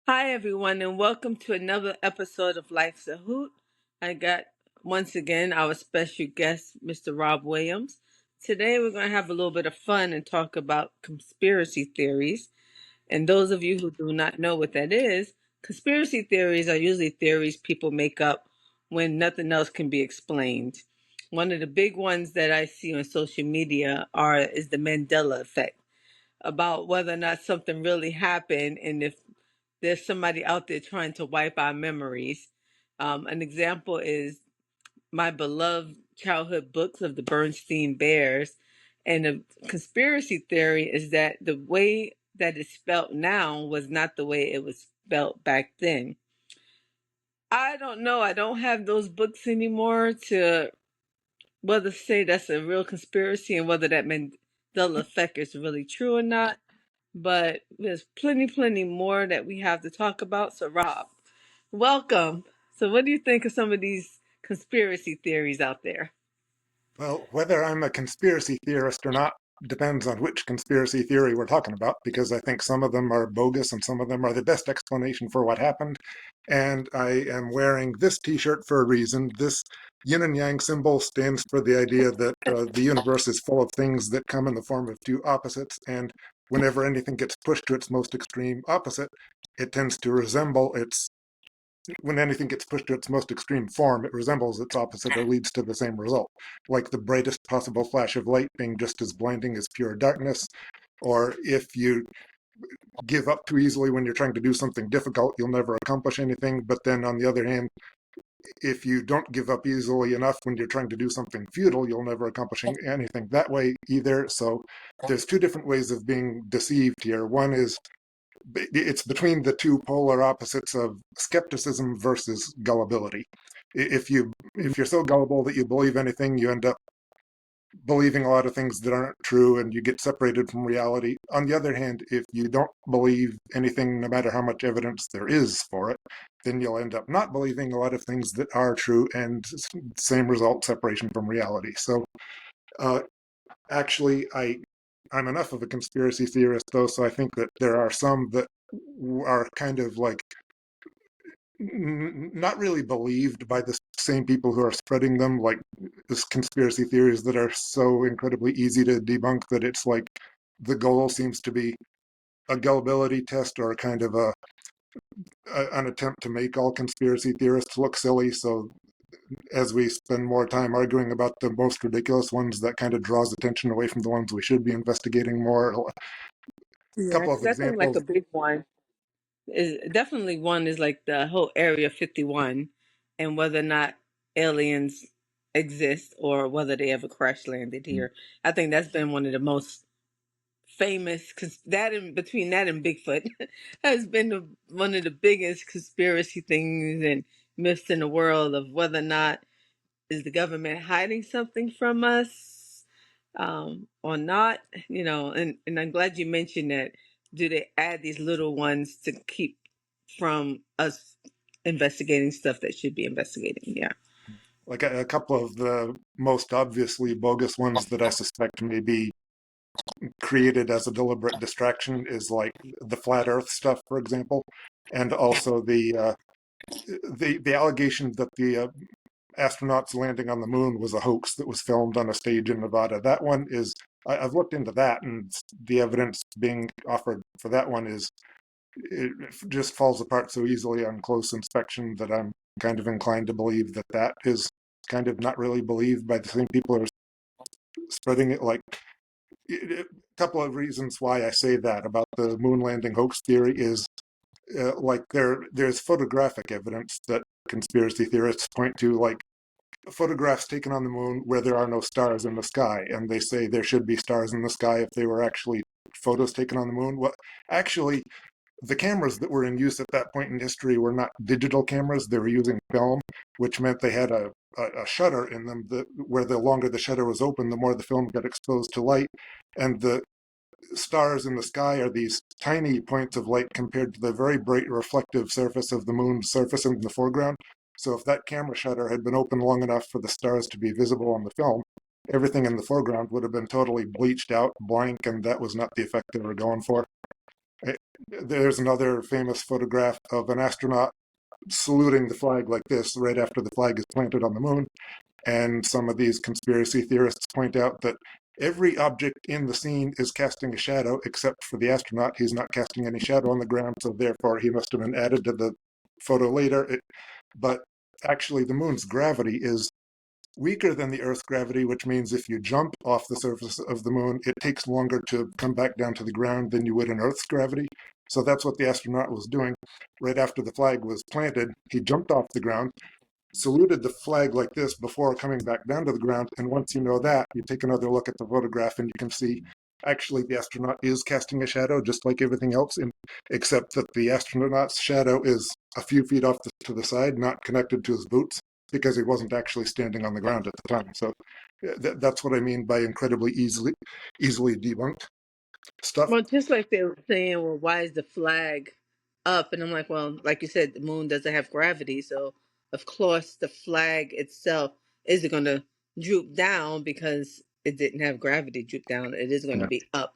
Hi, everyone, and welcome to another episode of Life's a Hoot. I got once again our special guest, Mr. Rob Williams. Today, we're going to have a little bit of fun and talk about conspiracy theories. And those of you who do not know what that is, conspiracy theories are usually theories people make up when nothing else can be explained. One of the big ones that I see on social media is the Mandela effect, about whether or not something really happened and if there's somebody out there trying to wipe our memories. An example is my beloved childhood books of the Bernstein Bears. And the conspiracy theory is that the way that it's spelt now was not the way it was spelt back then. I don't know. I don't have those books anymore to whether say that's a real conspiracy and whether that Mandela effect is really true or not. But there's plenty more that we have to talk about. So, Rob, welcome. So, what do you think of some of these conspiracy theories out there? Well, whether I'm a conspiracy theorist or not depends on which conspiracy theory we're talking about, because I think some of them are bogus and some of them are the best explanation for what happened. And I am wearing this t-shirt for a reason. This yin and yang symbol stands for the idea that the universe is full of things that come in the form of two opposites, and whenever anything gets pushed to its most extreme opposite, it tends to resemble its when anything gets pushed to its most extreme form, it resembles its opposite or leads to the same result, like the brightest possible flash of light being just as blinding as pure darkness. Or if you give up too easily when you're trying to do something difficult, you'll never accomplish anything. But then on the other hand, if you don't give up easily enough when you're trying to do something futile, you'll never accomplish anything that way either. So there's two different ways of being deceived here. One is it's between the two polar opposites of skepticism versus gullibility. If you're so gullible that you believe anything, you end up believing a lot of things that aren't true and you get separated from reality. On the other hand, if you don't believe anything, no matter how much evidence there is for it, then you'll end up not believing a lot of things that are true, and same result, separation from reality. So uh, actually, I'm enough of a conspiracy theorist, though, so I think that there are some that are kind of like not really believed by the same people who are spreading them, like this conspiracy theories that are so incredibly easy to debunk that it's like the goal seems to be a gullibility test or kind of an attempt to make all conspiracy theorists look silly. So as we spend more time arguing about the most ridiculous ones, that kind of draws attention away from the ones we should be investigating more. A Yeah, couple of because I think like examples. a big one is definitely one is like the whole Area 51 and whether or not aliens exist or whether they ever crash landed here. I think that's been one of the most famous because that in between that and Bigfoot has been one of the biggest conspiracy things and myths in the world of whether or not is the government hiding something from us or not. And I'm glad you mentioned that. Do they add these little ones to keep from us investigating stuff that should be investigating? Yeah. Like a couple of the most obviously bogus ones that I suspect may be created as a deliberate distraction is like the flat Earth stuff, for example, and also the allegation that the astronauts landing on the moon was a hoax that was filmed on a stage in Nevada. That one is I've looked into that, and the evidence being offered for that one is it just falls apart so easily on close inspection that I'm kind of inclined to believe that that is kind of not really believed by the same people who are spreading it. Like a couple of reasons why I say that about the moon landing hoax theory is like there's photographic evidence that conspiracy theorists point to, like photographs taken on the moon where there are no stars in the sky, and they say there should be stars in the sky if they were actually photos taken on the moon. What actually the cameras that were in use at that point in history were not digital cameras. They were using film, which meant they had a shutter in them that, where the longer the shutter was open, the more the film got exposed to light. And the stars in the sky are these tiny points of light compared to the very bright reflective surface of the moon's surface in the foreground. So if that camera shutter had been open long enough for the stars to be visible on the film, everything in the foreground would have been totally bleached out, blank, and that was not the effect they were going for. There's another famous photograph of an astronaut saluting the flag like this right after the flag is planted on the moon. And some of these conspiracy theorists point out that every object in the scene is casting a shadow except for the astronaut. He's not casting any shadow on the ground, so therefore he must have been added to the photo later. But actually, the moon's gravity is weaker than the Earth's gravity, which means if you jump off the surface of the moon, it takes longer to come back down to the ground than you would in Earth's gravity. So that's what the astronaut was doing. Right after the flag was planted, he jumped off the ground, saluted the flag like this before coming back down to the ground. And once you know that, you take another look at the photograph and you can see actually the astronaut is casting a shadow just like everything else, except that the astronaut's shadow is a few feet off to the side, not connected to his boots, because he wasn't actually standing on the ground at the time. So that's what I mean by incredibly easily debunked stuff. Well, just like they were saying, well, why is the flag up? And I'm like, well, like you said, the moon doesn't have gravity, so of course the flag itself isn't going to droop down because it didn't have gravity droop down. It is going to Yeah, be up.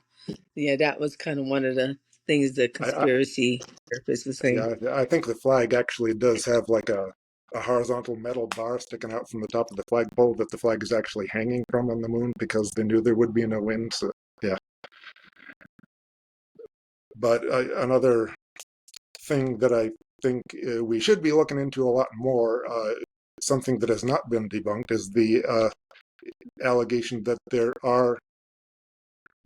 Yeah, that was kind of one of the things the I, conspiracy theorists were saying. yeah, I think the flag actually does have like a horizontal metal bar sticking out from the top of the flagpole that the flag is actually hanging from on the moon because they knew there would be no wind. So yeah, but another thing that I think we should be looking into a lot more, something that has not been debunked, is the allegation that there are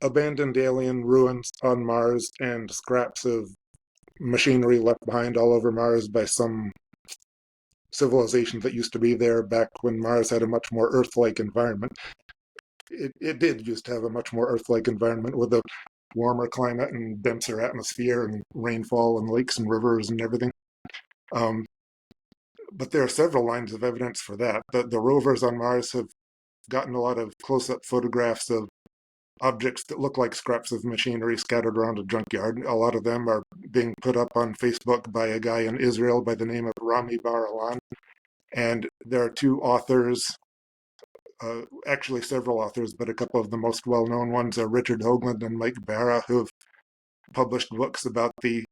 abandoned alien ruins on Mars and scraps of machinery left behind all over Mars by some civilization that used to be there back when Mars had a much more Earth-like environment. It did used to have a much more Earth-like environment with a warmer climate and denser atmosphere and rainfall and lakes and rivers and everything. Um, but there are several lines of evidence for that. The rovers on Mars have gotten a lot of close-up photographs of objects that look like scraps of machinery scattered around a junkyard. A lot of them are being put up on Facebook by a guy in Israel by the name of Rami Bar-Alan. And there are two authors, actually several authors, but a couple of the most well-known ones are Richard Hoagland and Mike Barra, who have published books about the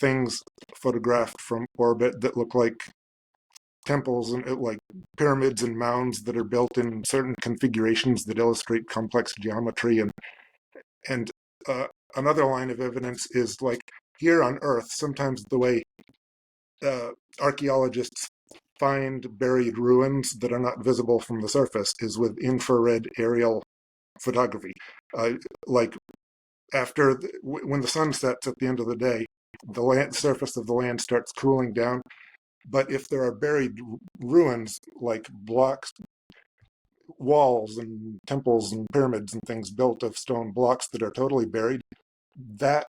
things photographed from orbit that look like temples and like pyramids and mounds that are built in certain configurations that illustrate complex geometry. And uh, another line of evidence is like here on Earth, sometimes the way uh, archaeologists find buried ruins that are not visible from the surface is with infrared aerial photography. Uh, like when the sun sets at the end of the day, the surface of the land starts cooling down. But if there are buried ruins like blocks, walls and temples and pyramids and things built of stone blocks that are totally buried, that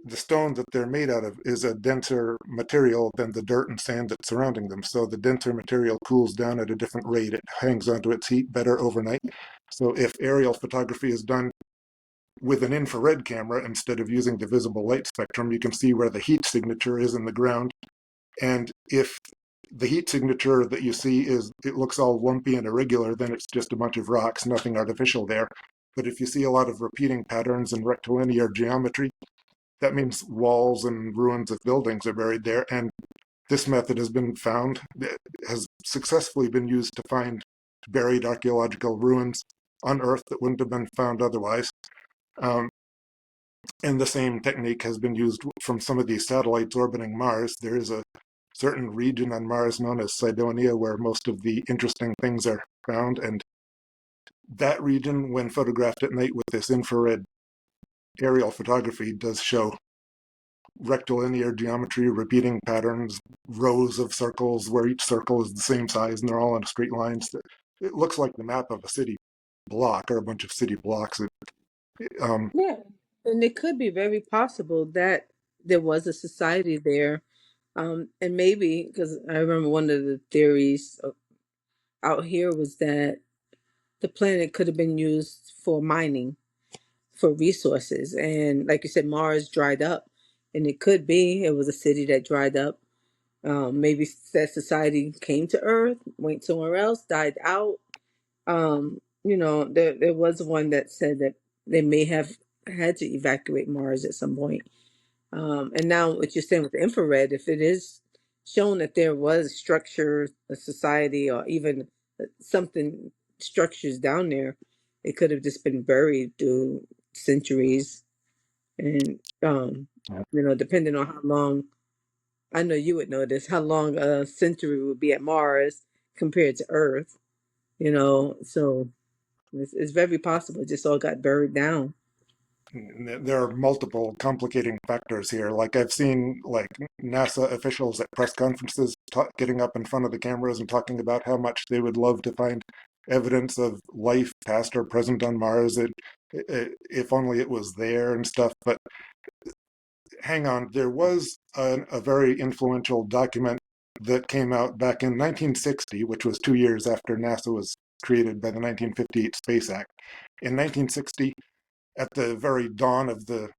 the stone that they're made out of is a denser material than the dirt and sand that's surrounding them. So the denser material cools down at a different rate. It hangs onto its heat better overnight. So if aerial photography is done with an infrared camera instead of using the visible light spectrum, you can see where the heat signature is in the ground. And if the heat signature that you see it looks all lumpy and irregular, then it's just a bunch of rocks, nothing artificial there. But if you see a lot of repeating patterns and rectilinear geometry, that means walls and ruins of buildings are buried there. And this method has successfully been used to find buried archaeological ruins on Earth that wouldn't have been found otherwise. Um, and the same technique has been used from some of these satellites orbiting Mars. There is a certain region on Mars known as Cydonia where most of the interesting things are found. And that region, when photographed at night with this infrared aerial photography, does show rectilinear geometry, repeating patterns, rows of circles where each circle is the same size and they're all in a straight line. So it looks like the map of a city block or a bunch of city blocks. Um, Yeah, and it could be very possible that there was a society there, and maybe because I remember one of the theories out here was that the planet could have been used for mining for resources, and like you said, Mars dried up, and it could be it was a city that dried up. Maybe that society came to Earth, went somewhere else, died out. There was one that said that they may have had to evacuate Mars at some point. And now what you're saying with the infrared, if it is shown that there was structure, a society, or even something structures down there, it could have just been buried through centuries. And depending on how long, I know you would know this, how long a century would be at Mars compared to Earth. So it's very possible it just all got buried down. There are multiple complicating factors here. Like I've seen like NASA officials at press conferences getting up in front of the cameras and talking about how much they would love to find evidence of life past or present on Mars. If only it was there and stuff. But hang on, there was a very influential document that came out back in 1960, which was 2 years after NASA was created by the 1958 Space Act. In 1960, at the very dawn of the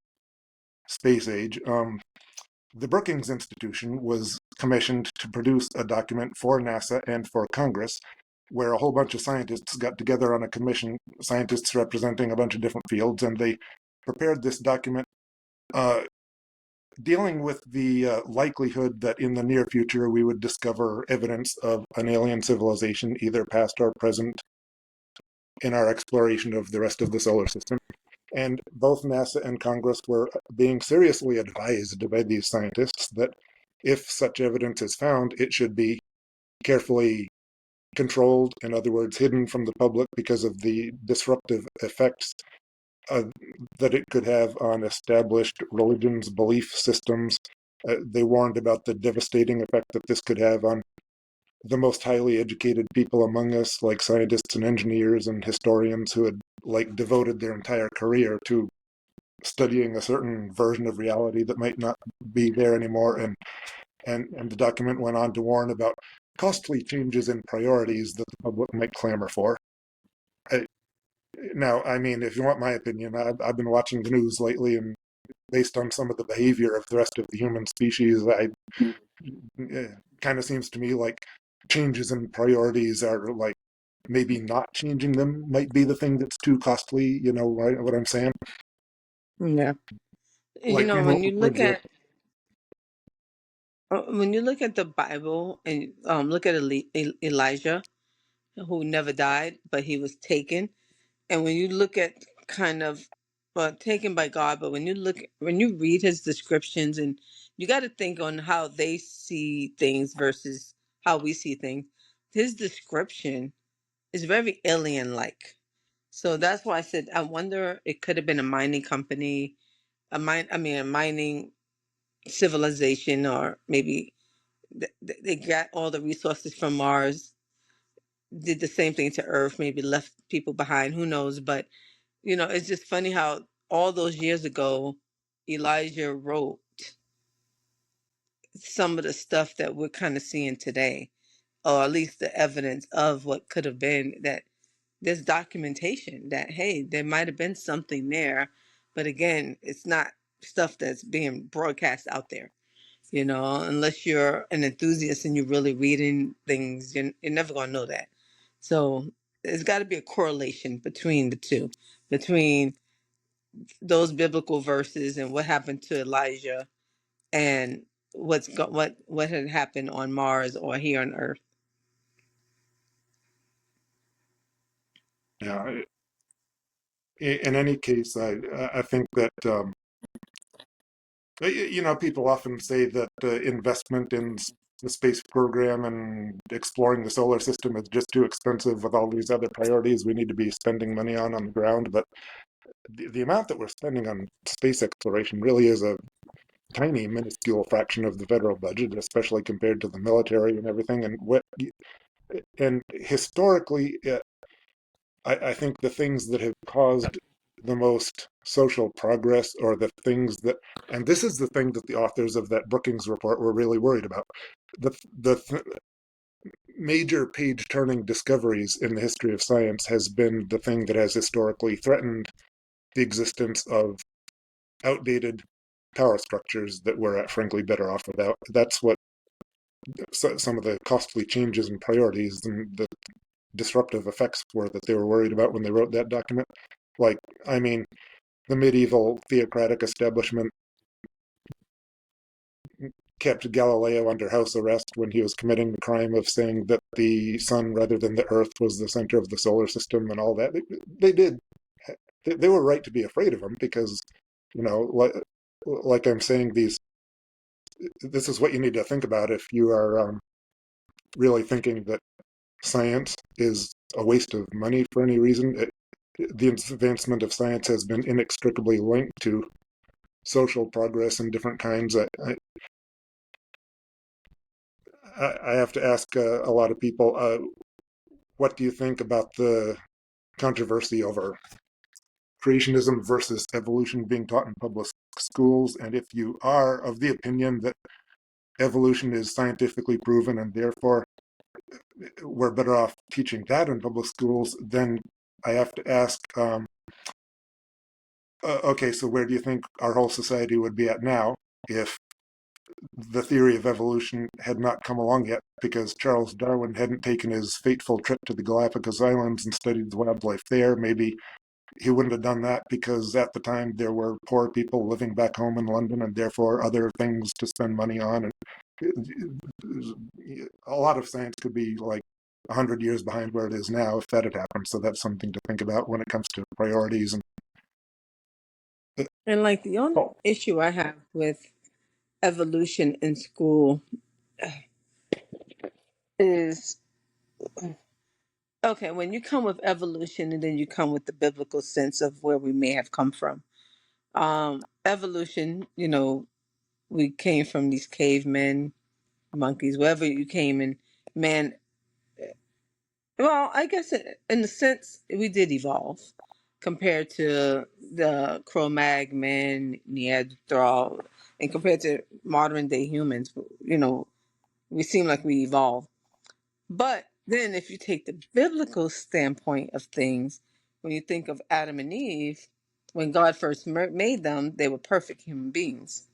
space age, the Brookings Institution was commissioned to produce a document for NASA and for Congress, where a whole bunch of scientists got together on a commission, scientists representing a bunch of different fields, and they prepared this document uh, dealing with the likelihood that in the near future we would discover evidence of an alien civilization, either past or present, in our exploration of the rest of the solar system. And both NASA and Congress were being seriously advised by these scientists that if such evidence is found, it should be carefully controlled, in other words, hidden from the public because of the disruptive effects uh, that it could have on established religions, belief systems. They warned about the devastating effect that this could have on the most highly educated people among us, like scientists and engineers and historians who had like devoted their entire career to studying a certain version of reality that might not be there anymore. And the document went on to warn about costly changes in priorities that the public might clamor for. I, Now, I mean, if you want my opinion, I've been watching the news lately, and based on some of the behavior of the rest of the human species, it kind of seems to me like changes in priorities are like maybe not changing them might be the thing that's too costly. You know what I'm saying? Yeah. Like in When you look words, at the Bible and look at Elijah, who never died, but he was taken. And when you look at kind of taken by God, but when you read his descriptions, and you got to think on how they see things versus how we see things. His description is very alien like. So that's why I said I wonder it could have been a mining company, a mining civilization, or maybe they got all the resources from Mars, did the same thing to Earth, maybe left people behind, who knows. But it's just funny how all those years ago Elijah wrote some of the stuff that we're kind of seeing today, or at least the evidence of what could have been. That there's documentation that, hey, there might have been something there, but again, it's not stuff that's being broadcast out there. Unless you're an enthusiast and you're really reading things, you're never going to know that. So there's got to be a correlation between the two, between those biblical verses and what happened to Elijah and what had happened on Mars or here on Earth. yeah. In any case, I think that people often say that investment in the space program and exploring the solar system is just too expensive with all these other priorities we need to be spending money on the ground. But the amount that we're spending on space exploration really is a tiny, minuscule fraction of the federal budget, especially compared to the military and everything. And historically, I think the things that have caused the most social progress, or the things that, and this is the thing that the authors of that Brookings report were really worried about, the major page-turning discoveries in the history of science has been the thing that has historically threatened the existence of outdated power structures that we're frankly better off without. That's what some of the costly changes in priorities and the disruptive effects were that they were worried about when they wrote that document. Like, I mean, the medieval theocratic establishment kept Galileo under house arrest when he was committing the crime of saying that the sun rather than the earth was the center of the solar system and all that. They did. They were right to be afraid of him because, like I'm saying, this is what you need to think about if you are really thinking that science is a waste of money for any reason. The advancement of science has been inextricably linked to social progress in different kinds. I have to ask a lot of people, what do you think about the controversy over creationism versus evolution being taught in public schools? And if you are of the opinion that evolution is scientifically proven and therefore we're better off teaching that in public schools, then I have to ask, okay, so where do you think our whole society would be at now if the theory of evolution had not come along yet, because Charles Darwin hadn't taken his fateful trip to the Galapagos Islands and studied the wildlife there? Maybe he wouldn't have done that because at the time there were poor people living back home in London and therefore other things to spend money on. And a lot of science could be like 100 years behind where it is now if that had happened. So that's something to think about when it comes to priorities. And And like the only oh, issue I have with evolution in school is okay, when you come with evolution and then you come with the biblical sense of where we may have come from. Evolution, we came from these cavemen, monkeys, wherever you came, and man, well, I guess in a sense we did evolve compared to the Cro-Magnon, Neanderthal, and compared to modern day humans. We seem like we evolved. But then, if you take the biblical standpoint of things, when you think of Adam and Eve, when God first made them, they were perfect human beings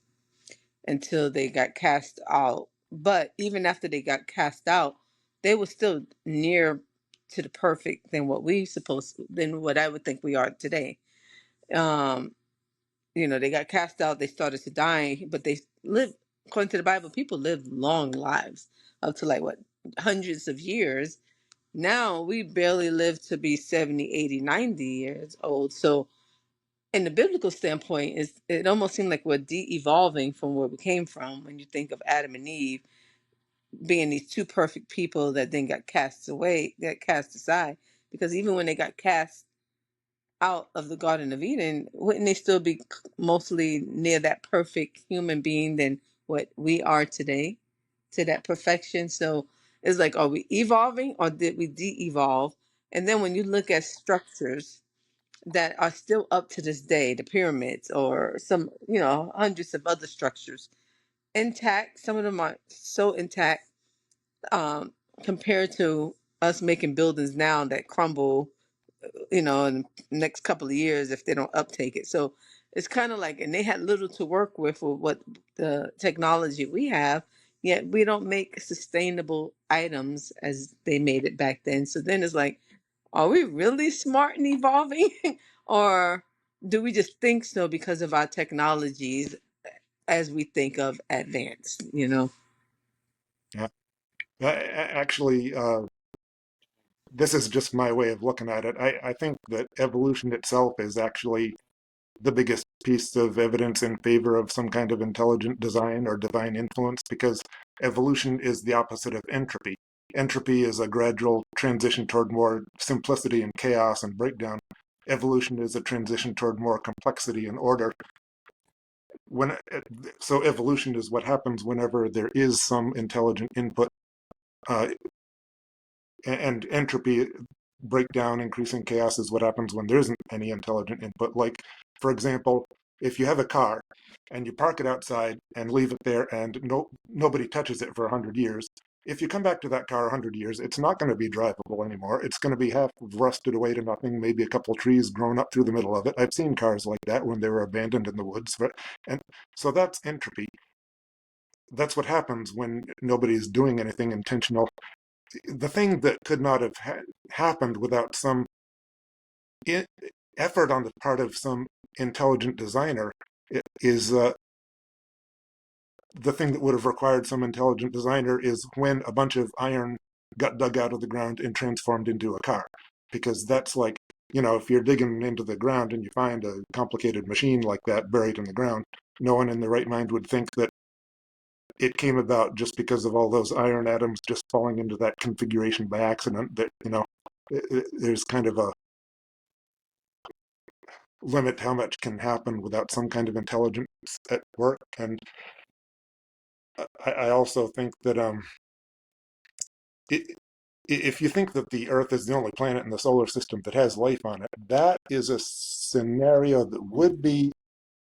until they got cast out. But even after they got cast out, they were still near to the perfect than what I would think we are today. Um, they got cast out, they started to die, but they lived, according to the Bible, people lived long lives up to like what, hundreds of years. Now we barely live to be 70, 80, 90 years old. So in the biblical standpoint, it almost seemed like we're de-evolving from where we came from when you think of Adam and Eve being these two perfect people that then got cast aside. Because even when they got cast out of the Garden of Eden, wouldn't they still be mostly near that perfect human being than what we are today, to that perfection? So it's like, are we evolving or did we de-evolve? And then when you look at structures that are still up to this day, the pyramids or some, hundreds of other structures intact, some of them are so intact, um, compared to us making buildings now that crumble, in the next couple of years if they don't uptake it. So it's kind of like, and they had little to work with what the technology we have, yet we don't make sustainable items as they made it back then. So then it's like, are we really smart and evolving? Or do we just think so because of our technologies as we think of advanced? yeah. Actually, this is just my way of looking at it. I think that evolution itself is actually the biggest piece of evidence in favor of some kind of intelligent design or divine influence because evolution is the opposite of entropy. Entropy is a gradual transition toward more simplicity and chaos and breakdown. Evolution is a transition toward more complexity and order. When so evolution is what happens whenever there is some intelligent input, uh, and entropy breakdown, increasing chaos is what happens when there isn't any intelligent input. Like, for example, if you have a car and you park it outside and leave it there and nobody touches it for 100 years, if you come back to that car 100 years, it's not going to be drivable anymore. It's going to be half rusted away to nothing, maybe a couple trees grown up through the middle of it. I've seen cars like that when they were abandoned in the woods. And so that's entropy. That's what happens when nobody's doing anything intentional. The thing that could not have happened without some I- effort on the part of some intelligent designer is the thing that would have required some intelligent designer is when a bunch of iron got dug out of the ground and transformed into a car. Because that's like, if you're digging into the ground and you find a complicated machine like that buried in the ground, no one in their right mind would think that it came about just because of all those iron atoms just falling into that configuration by accident. That, there's kind of a limit how much can happen without some kind of intelligence at work. And I also think that it, if you think that the Earth is the only planet in the solar system that has life on it, that is a scenario that would be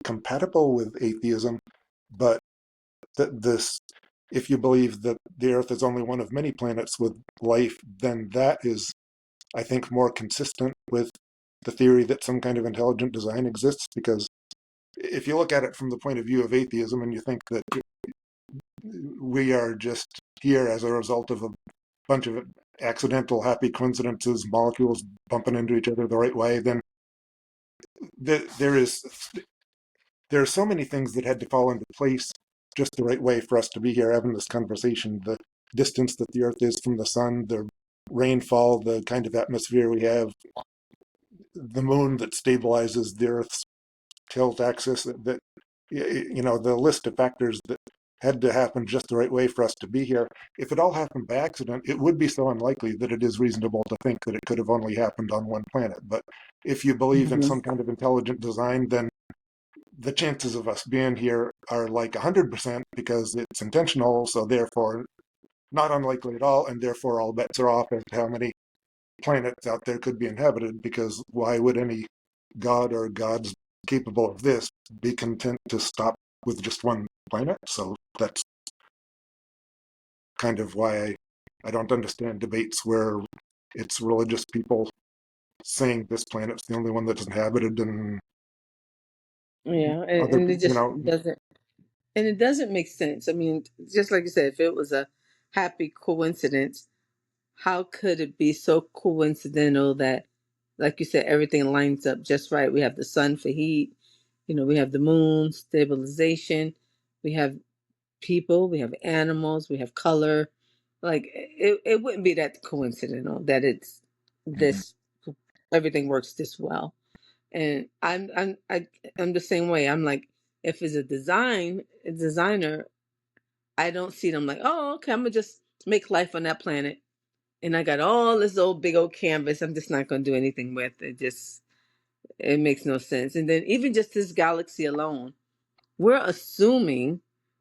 compatible with atheism. But that this, if you believe that the Earth is only one of many planets with life, then that is, I think, more consistent with the theory that some kind of intelligent design exists. Because if you look at it from the point of view of atheism and you think that we are just here as a result of a bunch of accidental happy coincidences, molecules bumping into each other the right way, then there is there are so many things that had to fall into place just the right way for us to be here having this conversation. The distance that the Earth is from the sun, the rainfall, the kind of atmosphere we have, the moon that stabilizes the Earth's tilt axis, that the list of factors that had to happen just the right way for us to be here. If it all happened by accident, it would be so unlikely that it is reasonable to think that it could have only happened on one planet. But if you believe in Hmm. some kind of intelligent design, then the chances of us being here are like 100% because it's intentional, so therefore not unlikely at all, and therefore all bets are off as to how many planets out there could be inhabited, because why would any god or gods capable of this be content to stop with just one planet? So that's kind of why I don't understand debates where it's religious people saying this planet's the only one that's inhabited and Yeah, other, and it just doesn't, and it doesn't make sense. I mean, just like you said, if it was a happy coincidence, how could it be so coincidental that, like you said, everything lines up just right? We have the sun for heat, we have the moon, stabilization, we have people, we have animals, we have color. Like it wouldn't be that coincidental that it's Mhm. this, everything works this well. And I'm the same way. I'm like, if it's a designer, I don't see them like, oh, okay, I'm gonna just make life on that planet, and I got all this old big old canvas. I'm just not gonna do anything with it. Just it makes no sense. And then even just this galaxy alone, we're assuming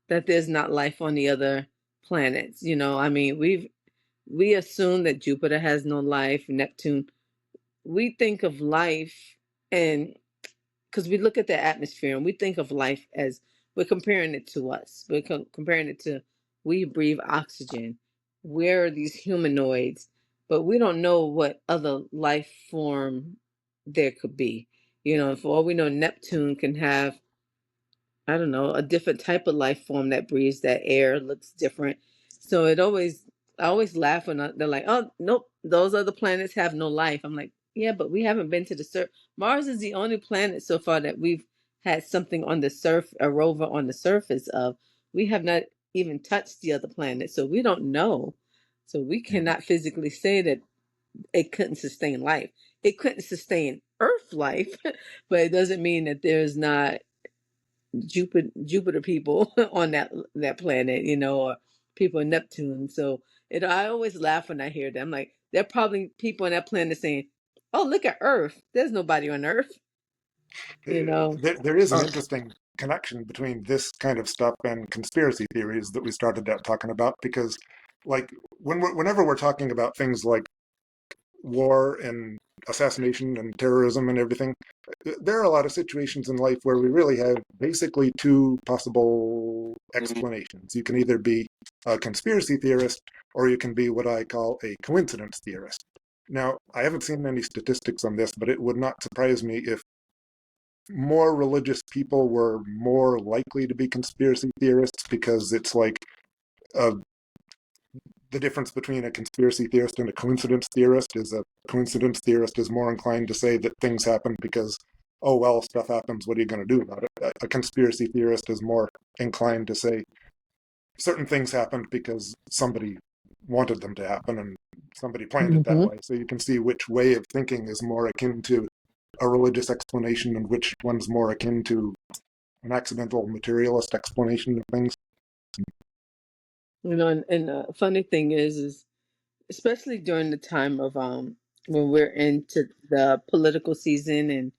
that there's not life on the other planets. I mean, we assume that Jupiter has no life, Neptune. We think of life, and because we look at the atmosphere and we think of life as we're comparing it to us. We're comparing it to, we breathe oxygen. We're these humanoids, but we don't know what other life form there could be. For all we know, Neptune can have, I don't know, a different type of life form that breathes that air, looks different. So I always laugh when they're like, oh, nope, those other planets have no life. I'm like, yeah, but we haven't been to the surface. Mars is the only planet so far that we've had something on the surface, a rover on the surface of. We have not even touched the other planet, so we don't know. So we Mhm. cannot physically say that it couldn't sustain life. It couldn't sustain Earth life, but it doesn't mean that there's not Jupiter people on that planet, or people in Neptune. So I always laugh when I hear them. I'm like, there are probably people on that planet saying, "Oh, look at Earth. There's nobody on Earth." You know. There is an Uh, interesting connection between this kind of stuff and conspiracy theories that we started out talking about, because like whenever we're talking about things like war and assassination and terrorism and everything, there are a lot of situations in life where we really have basically two possible explanations. You can either be a conspiracy theorist or you can be what I call a coincidence theorist. Now, I haven't seen any statistics on this, but it would not surprise me if more religious people were more likely to be conspiracy theorists, because it's like uh, the difference between a conspiracy theorist and a coincidence theorist is a coincidence theorist is more inclined to say that things happen because, oh, well, stuff happens. What are you going to do about it? A conspiracy theorist is more inclined to say, certain things happened because somebody wanted them to happen and somebody planned it that Hmm. way. So you can see which way of thinking is more akin to a religious explanation and which one's more akin to an accidental materialist explanation of things. You know, and the funny thing is especially during the time of when we're into the political season and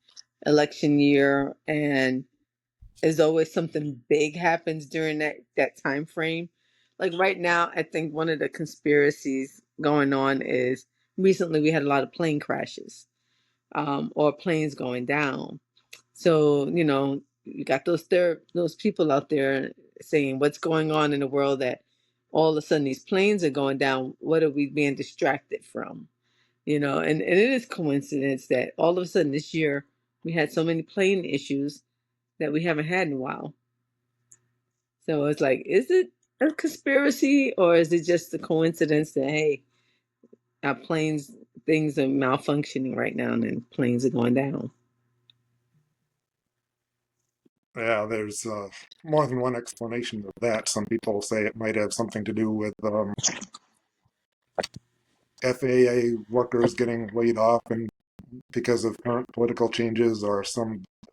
election year, and there's always something big happens during that time frame. Like right now, I think one of the conspiracies going on is recently we had a lot of plane crashes, or planes going down. So you got those people out there saying what's going on in the world, that all of a sudden these planes are going down. What are we being distracted from? And it is coincidence that all of a sudden this year we had so many plane issues that we haven't had in a while. So it's like, is it a conspiracy or is it just a coincidence that hey, our planes things are malfunctioning right now and planes are going down? Yeah, there's more than one explanation of that. Some people say it might have something to do with FAA workers getting laid off and because of current political changes, or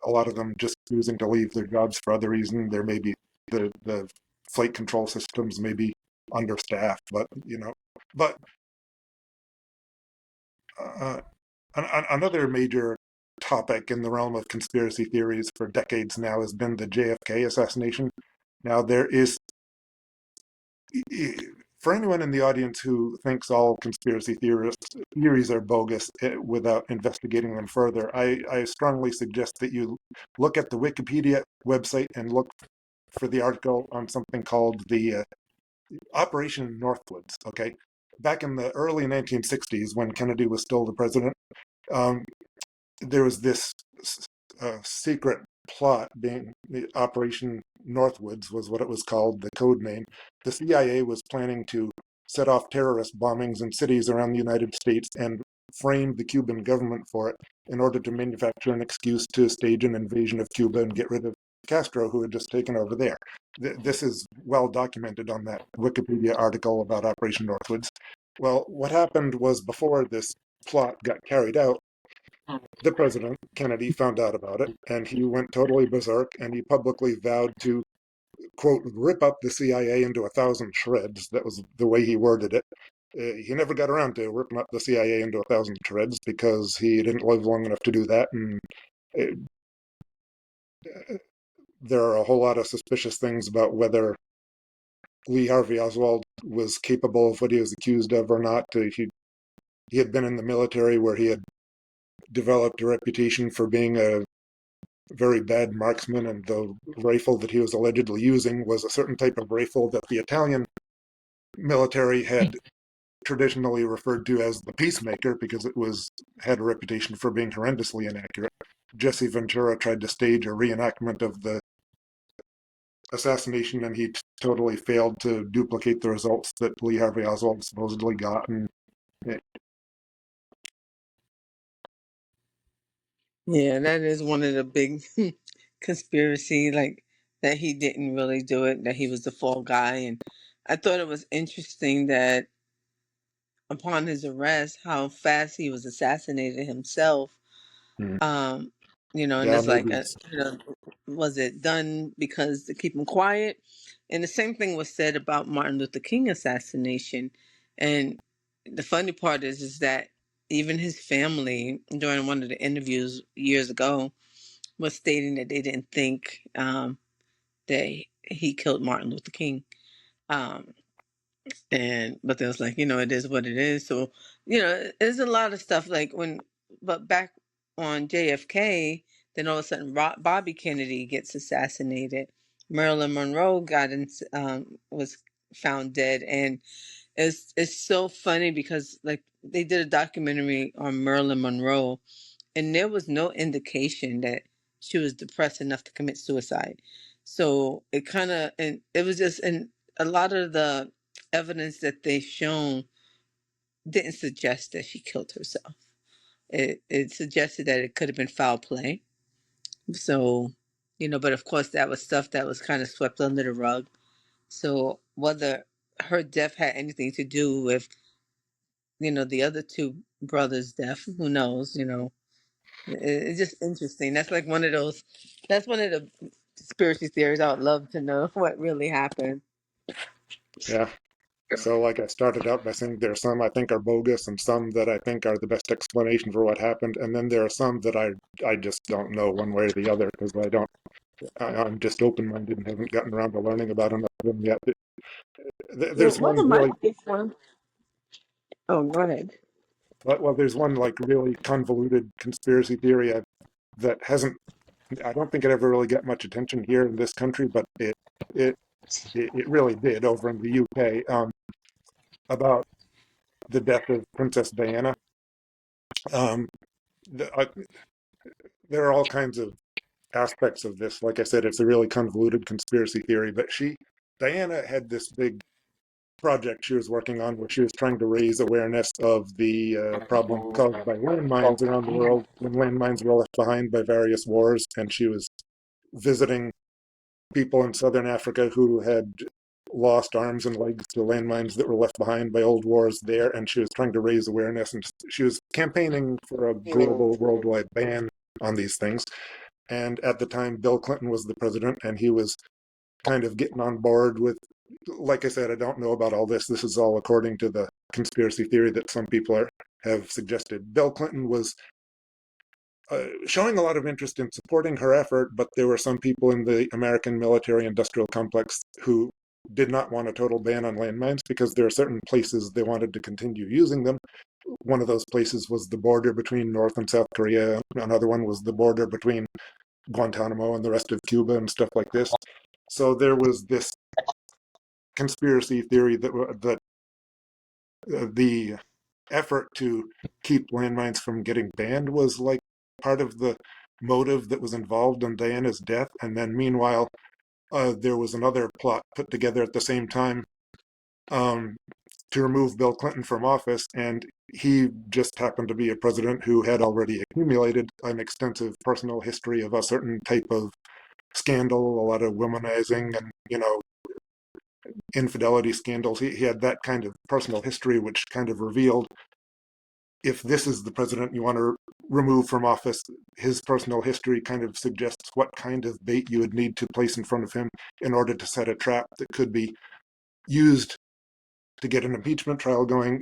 a lot of them just choosing to leave their jobs for other reasons. There may be the flight control systems may be understaffed, but but uh, another major topic in the realm of conspiracy theories for decades now has been the JFK assassination. Now, there is, for anyone in the audience who thinks all conspiracy theories are bogus without investigating them further, I strongly suggest that you look at the Wikipedia website and look for the article on something called the Operation Northwoods. Okay, back in the early 1960s, when Kennedy was still the president, um, there was this secret plot being the Operation Northwoods was what it was called, the code name. The CIA was planning to set off terrorist bombings in cities around the United States and framed the Cuban government for it in order to manufacture an excuse to stage an invasion of Cuba and get rid of Castro, who had just taken over there. This is well documented on that Wikipedia article about Operation Northwoods. Well, what happened was before this plot got carried out, the president, Kennedy, found out about it, and he went totally berserk, and he publicly vowed to, quote, rip up the CIA into 1,000 shreds. That was the way he worded it. He never got around to ripping up the CIA into 1,000 shreds because he didn't live long enough to do that, and it, there are a whole lot of suspicious things about whether Lee Harvey Oswald was capable of what he was accused of or not. He had been in the military where he had developed a reputation for being a very bad marksman, and the rifle that he was allegedly using was a certain type of rifle that the Italian military had traditionally referred to as the Peacemaker because it was had a reputation for being horrendously inaccurate. Jesse Ventura tried to stage a reenactment of the assassination, and he totally failed to duplicate the results that Lee Harvey Oswald supposedly got. And it, Yeah, that is one of the big conspiracy, like that he didn't really do it, that he was the fall guy. And I thought it was interesting that upon his arrest, how fast he was assassinated himself. Um, and yeah, it's like, maybe was it done because to keep him quiet? And the same thing was said about Martin Luther King assassination. And the funny part is that even his family, during one of the interviews years ago, was stating that they didn't think that he killed Martin Luther King. Um, but they was like, it is what it is. So, there's a lot of stuff like but back on JFK, then all of a sudden Bobby Kennedy gets assassinated. Marilyn Monroe was found dead, and it's so funny because like they did a documentary on Marilyn Monroe, and there was no indication that she was depressed enough to commit suicide. So it kind of, and it was just, and a lot of the evidence that they shown didn't suggest that she killed herself. It suggested that it could have been foul play. So, but of course that was stuff that was kind of swept under the rug. So whether her death had anything to do with, the other two brothers' death. Who knows? It's just interesting. That's like one of those. That's one of the conspiracy theories I would love to know what really happened. Yeah. So, like I started out by saying, there are some I think are bogus, and some that I think are the best explanation for what happened, and then there are some that I just don't know one way or the other because I'm just open-minded and haven't gotten around to learning about enough of them yet. Yeah, There's one one of my really favorite ones. Oh, go ahead. well, there's one like really convoluted conspiracy theory that hasn't. I don't think it ever really got much attention here in this country, but it it really did over in the UK, about the death of Princess Diana. Um, the, there are all kinds of aspects of this. Like I said, it's a really convoluted conspiracy theory, but Diana had this big project she was working on where she was trying to raise awareness of the problem caused by landmines around the world when landmines were left behind by various wars. And she was visiting people in southern Africa who had lost arms and legs to landmines that were left behind by old wars there. And she was trying to raise awareness, and she was campaigning for a global, worldwide ban on these things. And at the time, Bill Clinton was the president, and he was kind of getting on board with, like I said, I don't know about all this. This is all according to the conspiracy theory that some people have suggested. Bill Clinton was showing a lot of interest in supporting her effort, but there were some people in the American military industrial complex who did not want a total ban on landmines because there are certain places they wanted to continue using them. One of those places was the border between North and South Korea. Another one was the border between Guantanamo and the rest of Cuba and stuff like this. So there was this conspiracy theory that the effort to keep landmines from getting banned was like part of the motive that was involved in Diana's death. And then meanwhile, there was another plot put together at the same time, um, to remove Bill Clinton from office. And he just happened to be a president who had already accumulated an extensive personal history of a certain type of scandal, a lot of womanizing and, infidelity scandals. He had that kind of personal history, which kind of revealed, if this is the president you want to remove from office, his personal history kind of suggests what kind of bait you would need to place in front of him in order to set a trap that could be used to get an impeachment trial going.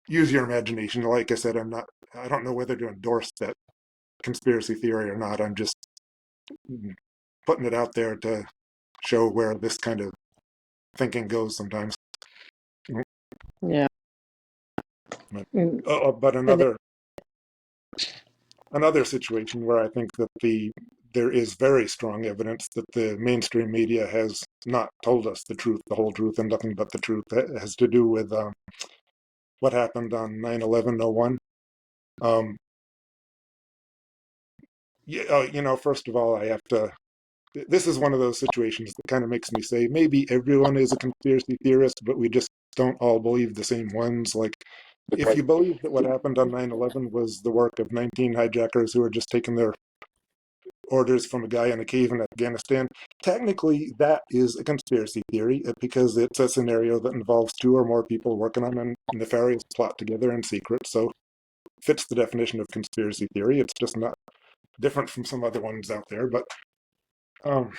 Use your imagination. Like I said, I don't know whether to endorse that conspiracy theory or not. I'm just putting it out there to show where this kind of thinking goes sometimes. Yeah. But, Mm. but And another situation where I think that there is very strong evidence that the mainstream media has not told us the truth, the whole truth, and nothing but the truth. That has to do with what happened on 9/11/01. Um, first of all, I have to. This is one of those situations that kind of makes me say maybe everyone is a conspiracy theorist, but we just don't all believe the same ones. Like, if you believe that what happened on 9/11 was the work of 19 hijackers who were just taking their orders from a guy in a cave in Afghanistan, technically that is a conspiracy theory because it's a scenario that involves two or more people working on a nefarious plot together in secret. So fits the definition of conspiracy theory. It's just not different from some other ones out there. But um,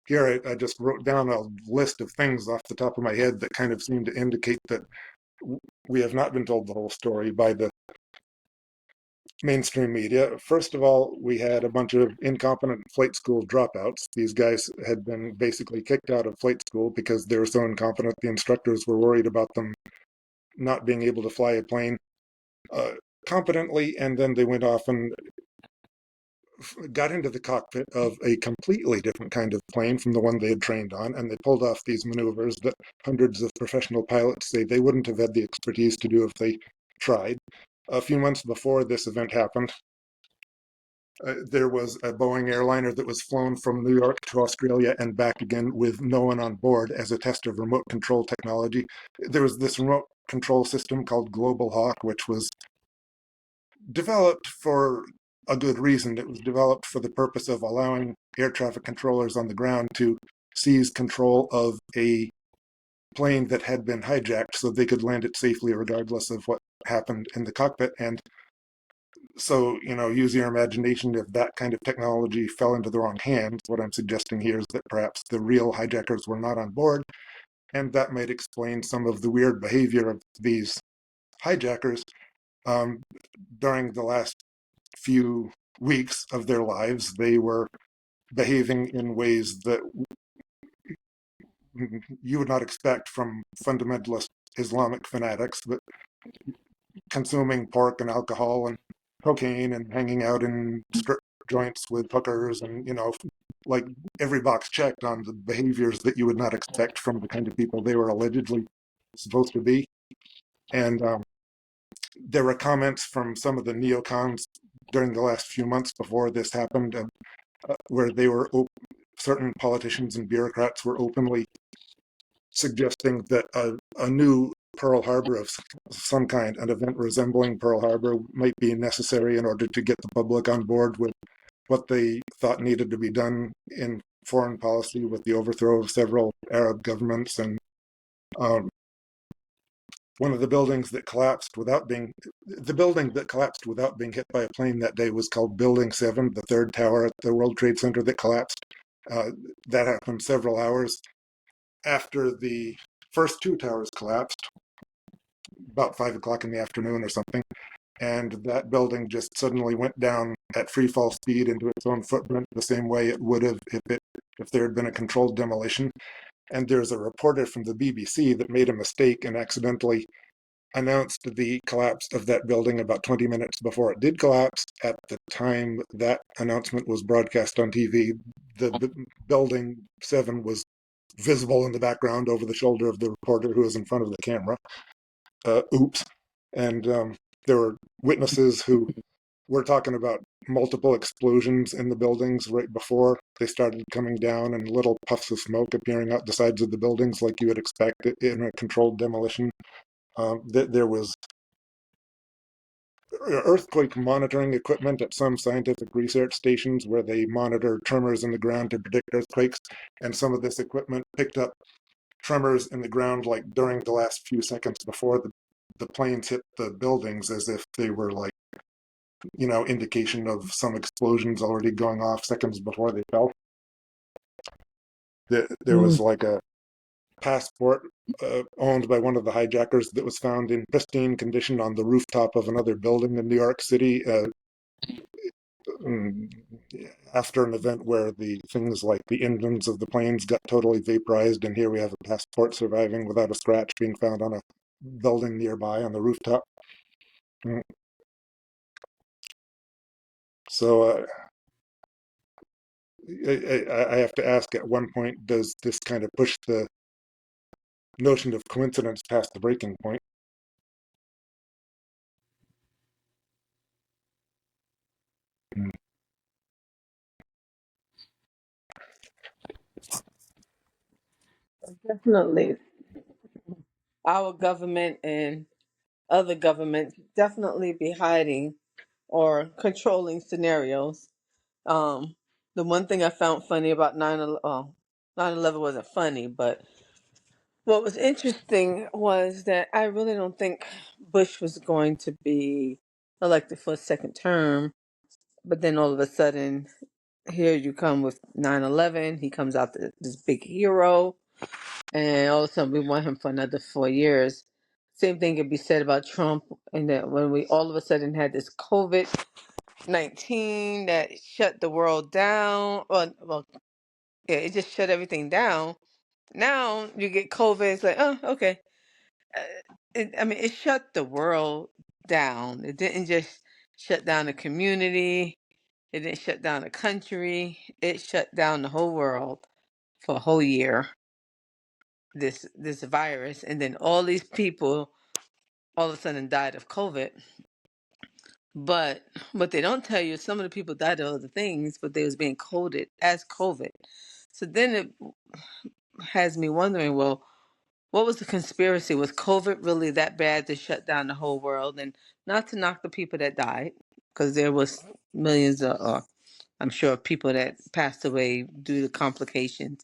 here I just wrote down a list of things off the top of my head that kind of seem to indicate that we have not been told the whole story by the mainstream media. First of all, we had a bunch of incompetent flight school dropouts. These guys had been basically kicked out of flight school because they were so incompetent. The instructors were worried about them not being able to fly a plane uh, competently, and then they went off and got into the cockpit of a completely different kind of plane from the one they had trained on, and they pulled off these maneuvers that hundreds of professional pilots say they wouldn't have had the expertise to do if they tried. A few months before this event happened, there was a Boeing airliner that was flown from New York to Australia and back again with no one on board as a test of remote control technology. There was this remote control system called Global Hawk, which was developed for a good reason. It was developed for the purpose of allowing air traffic controllers on the ground to seize control of a plane that had been hijacked so they could land it safely regardless of what happened in the cockpit. And so, use your imagination. If that kind of technology fell into the wrong hands, what I'm suggesting here is that perhaps the real hijackers were not on board, and that might explain some of the weird behavior of these hijackers um, during the last few weeks of their lives. They were behaving in ways that you would not expect from fundamentalist Islamic fanatics, but consuming pork and alcohol and cocaine and hanging out in strip joints with hookers and, like every box checked on the behaviors that you would not expect from the kind of people they were allegedly supposed to be. And there were comments from some of the neocons during the last few months before this happened, where they were certain politicians and bureaucrats were openly suggesting that a new Pearl Harbor of some kind, an event resembling Pearl Harbor, might be necessary in order to get the public on board with what they thought needed to be done in foreign policy with the overthrow of several Arab governments. And um, one of the buildings that collapsed without being the building that collapsed without being hit by a plane that day was called Building 7, the third tower at the World Trade Center that collapsed. That happened several hours after the first two towers collapsed, about 5 o'clock in the afternoon or something. And that building just suddenly went down at free fall speed into its own footprint, the same way it would have if there had been a controlled demolition. And there's a reporter from the BBC that made a mistake and accidentally announced the collapse of that building about 20 minutes before it did collapse. At the time that announcement was broadcast on TV, the building 7 was visible in the background over the shoulder of the reporter who was in front of the camera. Oops. And there were witnesses who were talking about multiple explosions in the buildings right before they started coming down, and little puffs of smoke appearing out the sides of the buildings like you would expect in a controlled demolition. There was earthquake monitoring equipment at some scientific research stations where they monitor tremors in the ground to predict earthquakes, and some of this equipment picked up tremors in the ground like during the last few seconds before the planes hit the buildings, as if they were like, indication of some explosions already going off seconds before they fell. There was like a passport owned by one of the hijackers that was found in pristine condition on the rooftop of another building in New York City mm, after an event where the things like the engines of the planes got totally vaporized, and here we have a passport surviving without a scratch being found on a building nearby on the rooftop. Mm. So I have to ask, at one point, does this kind of push the notion of coincidence past the breaking point? Mm. Definitely. Our government and other governments definitely be hiding or controlling scenarios. Um, the one thing I found funny about 9/11, 9/11 wasn't funny, but what was interesting was that I really don't think Bush was going to be elected for a second term. But then all of a sudden, here you come with 9/11. He comes out this big hero, and all of a sudden we want him for another 4 years. Same thing could be said about Trump, and that when we all of a sudden had this COVID-19 that shut the world down. Well, yeah, it just shut everything down. Now you get COVID. It's like, oh, okay. Uh, I mean, it shut the world down. It didn't just shut down the community. It didn't shut down the country. It shut down the whole world for a whole year. This virus, and then all these people all of a sudden died of COVID. But what they don't tell you is some of the people died of other things, but they was being coded as COVID. So then it has me wondering, well, what was the conspiracy? Was COVID really that bad to shut down the whole world? And not to knock the people that died, because there was millions of, I'm sure, people that passed away due to complications.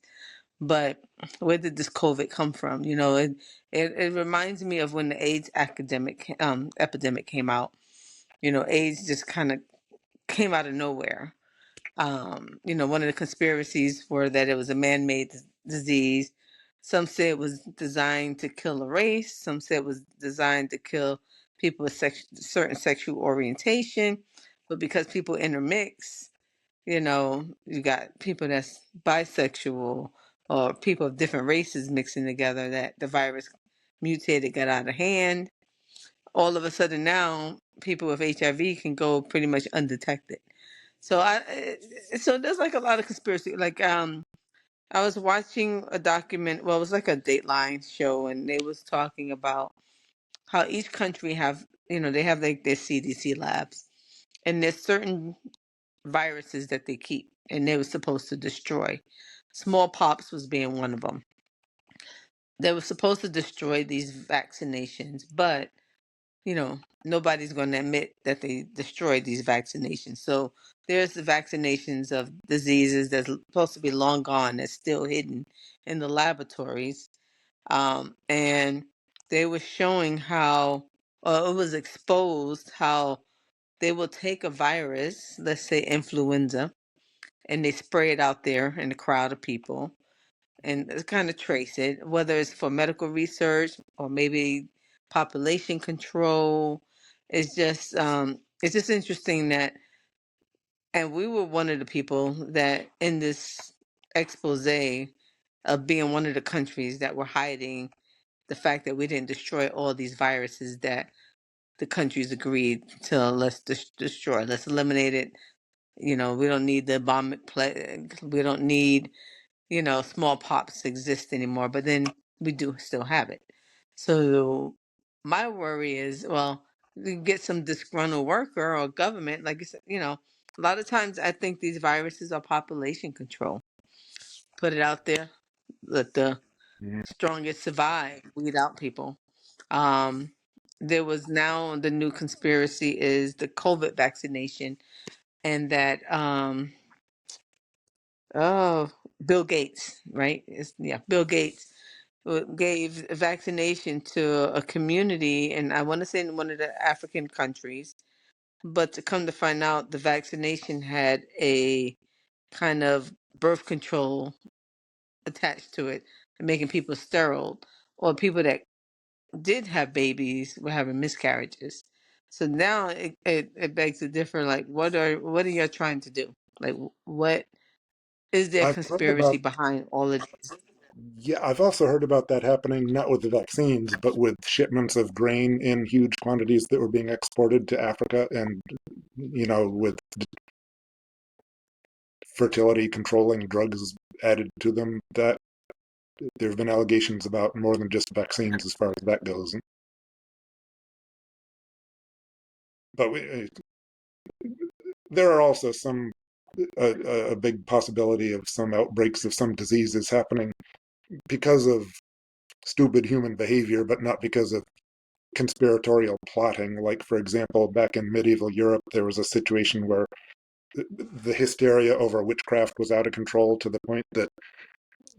But where did this COVID come from? It reminds me of when the AIDS epidemic came out. AIDS just kind of came out of nowhere. One of the conspiracies were that it was a man-made disease. Some say it was designed to kill a race. Some say it was designed to kill people with certain sexual orientation. But because people intermix, you got people that's bisexual or people of different races mixing together, that the virus mutated, got out of hand. All of a sudden now, people with HIV can go pretty much undetected. So there's like a lot of conspiracy. Like I was watching a document. Well, it was like a Dateline show, and they was talking about how each country have they have like their CDC labs, and there's certain viruses that they keep, and they were supposed to destroy. Smallpox was being one of them. They were supposed to destroy these vaccinations, but nobody's going to admit that they destroyed these vaccinations. So there's the vaccinations of diseases that's supposed to be long gone, that's still hidden in the laboratories. And they were showing how, it was exposed how they will take a virus, let's say influenza, and they spray it out there in a crowd of people and kind of trace it, whether it's for medical research or maybe population control. It's just interesting that, and we were one of the people that in this expose of being one of the countries that were hiding the fact that we didn't destroy all these viruses that the countries agreed to, let's destroy, let's eliminate it. We don't need the atomic plague. We don't need smallpox exist anymore, but then we do still have it. So my worry is, well, you get some disgruntled worker or government, like you said, a lot of times I think these viruses are population control. Put it out there, let the Mhm. strongest survive, weed out people. Um, there was now the new conspiracy is the COVID vaccination, and that oh, Bill Gates, right? Bill Gates gave a vaccination to a community, and I want to say in one of the African countries. But to come to find out, the vaccination had a kind of birth control attached to it, making people sterile, or people that did have babies were having miscarriages. So now it begs to differ. Like, what are you trying to do? Like, what is there I've heard conspiracy about, behind all of this? yeah, I've also heard about that happening not with the vaccines, but with shipments of grain in huge quantities that were being exported to Africa, and with fertility controlling drugs added to them. That there have been allegations about more than just vaccines as far as that goes. But there are also a big possibility of some outbreaks of some diseases happening because of stupid human behavior, but not because of conspiratorial plotting. Like, for example, back in medieval Europe, there was a situation where the hysteria over witchcraft was out of control to the point that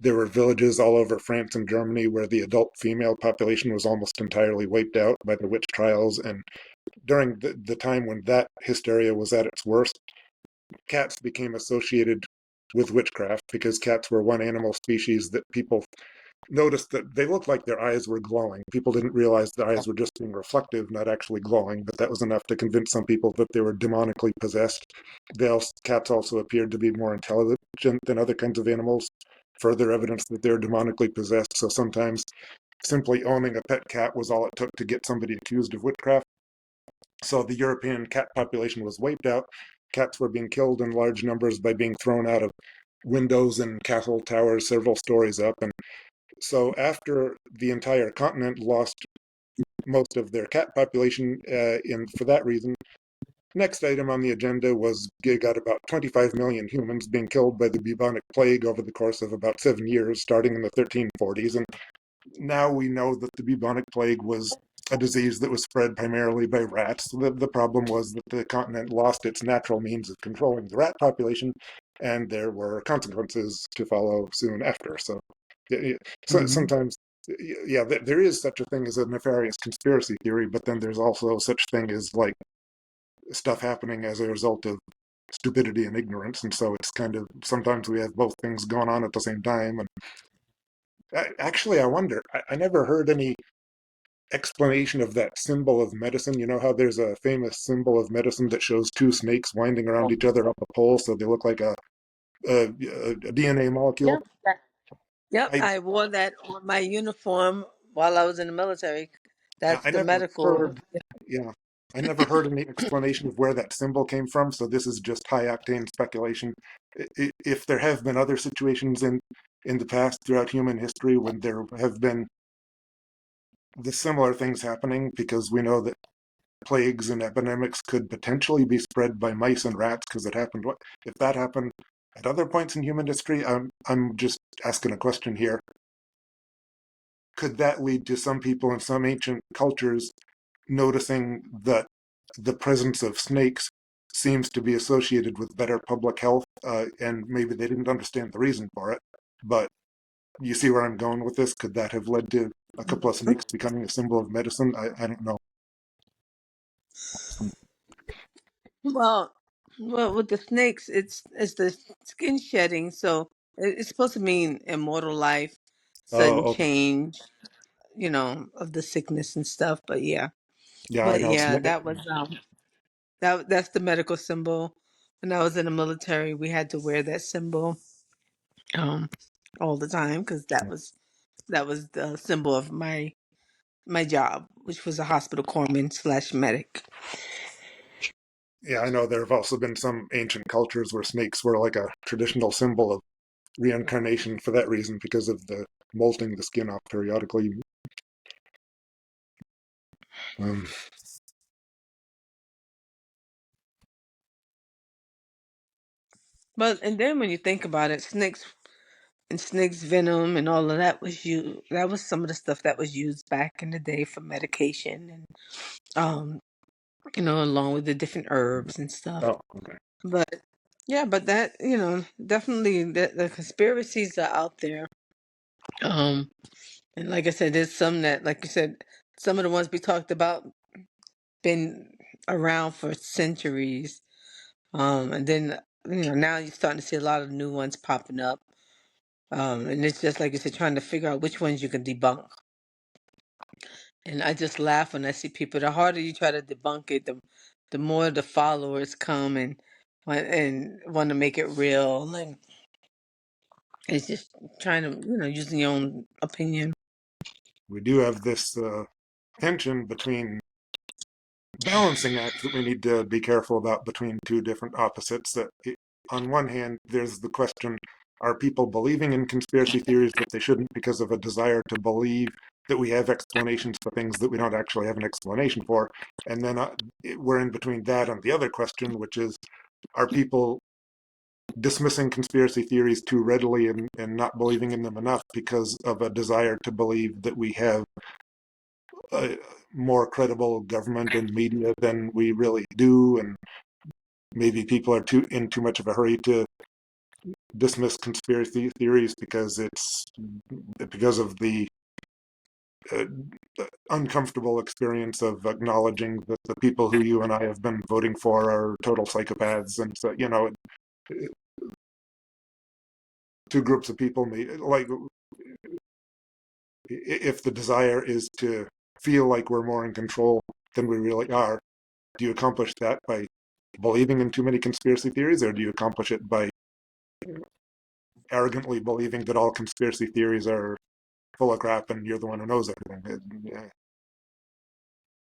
there were villages all over France and Germany where the adult female population was almost entirely wiped out by the witch trials. And during the time when that hysteria was at its worst, cats became associated with witchcraft because cats were one animal species that people noticed that they looked like their eyes were glowing. People didn't realize the eyes were just being reflective, not actually glowing, but that was enough to convince some people that they were demonically possessed. Cats also appeared to be more intelligent than other kinds of animals, further evidence that they're demonically possessed. So sometimes simply owning a pet cat was all it took to get somebody accused of witchcraft. So the European cat population was wiped out. Cats were being killed in large numbers by being thrown out of windows and castle towers several stories up. And so after the entire continent lost most of their cat population, for that reason, next item on the agenda was you got about 25 million humans being killed by the bubonic plague over the course of about 7 years, starting in the 1340s. And now we know that the bubonic plague was a disease that was spread primarily by rats. The problem was that the continent lost its natural means of controlling the rat population, and there were consequences to follow soon after. So, so Hmm. sometimes, yeah, there is such a thing as a nefarious conspiracy theory, but then there's also such thing as like stuff happening as a result of stupidity and ignorance, and so it's kind of sometimes we have both things going on at the same time. And actually, I wonder. I never heard any explanation of that symbol of medicine. You know how there's a famous symbol of medicine that shows two snakes winding around each other up a pole, so they look like a DNA molecule. Yep. Yep. I I wore that on my uniform while I was in the military. yeah, That's I the never medical. heard. Yeah, I never heard any explanation of where that symbol came from. So this is just high octane speculation. If there have been other situations in the past throughout human history when there have been the similar things happening, because we know that plagues and epidemics could potentially be spread by mice and rats because it happened. What if that happened at other points in human history? I'm just asking a question here. Could that lead to some people in some ancient cultures noticing that the presence of snakes seems to be associated with better public health, and maybe they didn't understand the reason for it, but you see where I'm going with this? Could that have led to a couple of snakes becoming a symbol of medicine? I don't know. Well, well, with the snakes, it's the skin shedding, so it's supposed to mean immortal life, sudden Oh, okay. change, of the sickness and stuff. Yeah, I But know. yeah, that was that's the medical symbol. When I was in the military, we had to wear that symbol um all the time because that was the symbol of my job, which was a hospital corpsman slash medic. Yeah, I know there have also been some ancient cultures where snakes were like a traditional symbol of reincarnation for that reason, because of the molting the skin off periodically. Um, But and then when you think about it, snakes venom and all of that was that was some of the stuff that was used back in the day for medication and um along with the different herbs and stuff. oh, okay. But yeah, but that definitely the conspiracies are out there. um and like I said, there's some that, like you said, some of the ones we talked about been around for centuries. And then now you're starting to see a lot of new ones popping up. And it's just like you said, trying to figure out which ones you can debunk. And I just laugh when I see people. The harder you try to debunk it, the more the followers come and want to make it real. And it's just trying to, using your own opinion. We do have this tension between balancing act that we need to be careful about between two different opposites. That on one hand, there's the question: are people believing in conspiracy theories that they shouldn't because of a desire to believe that we have explanations for things that we don't actually have an explanation for? And then we're in between that and the other question, which is: are people dismissing conspiracy theories too readily and not believing in them enough because of a desire to believe that we have a more credible government and media than we really do, and maybe people are too much of a hurry to dismiss conspiracy theories because of the uh, uncomfortable experience of acknowledging that the people who you and I have been voting for are total psychopaths, and so two groups of people like if the desire is to feel like we're more in control than we really are, do you accomplish that by believing in too many conspiracy theories, or do you accomplish it by arrogantly believing that all conspiracy theories are full of crap and you're the one who knows everything? Yeah.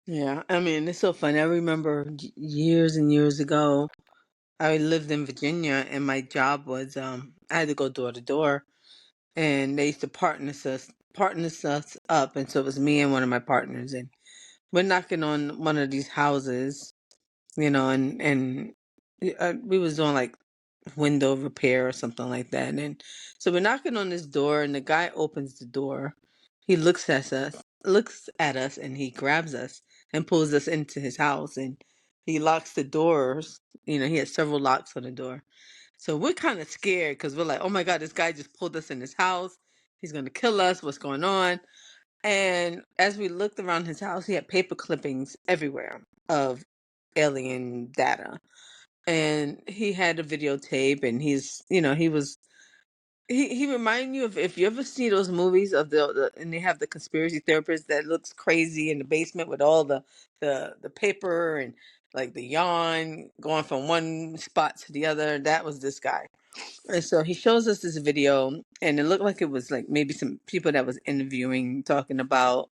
Yeah, I mean, it's so funny. I remember years and years ago, I lived in Virginia, and my job was I had to go door to door, and they used to partner us up, and so it was me and one of my partners, and we're knocking on one of these houses, and we was doing like window repair or something like that, and so we're knocking on this door, and the guy opens the door. He looks at us. looks at us and he grabs us and pulls us into his house, and he locks the doors. He has several locks on the door. So we're kind of scared because we're like, oh my God, this guy just pulled us in his house. He's going to kill us. What's going on? And as we looked around his house, he had paper clippings everywhere of alien data. And he had a videotape, and he was he reminded you of, if you ever see those movies of and they have the conspiracy therapist that looks crazy in the basement with all the paper and like the yarn going from one spot to the other. That was this guy. And so he shows us this video, and it looked like it was like maybe some people that was interviewing, talking about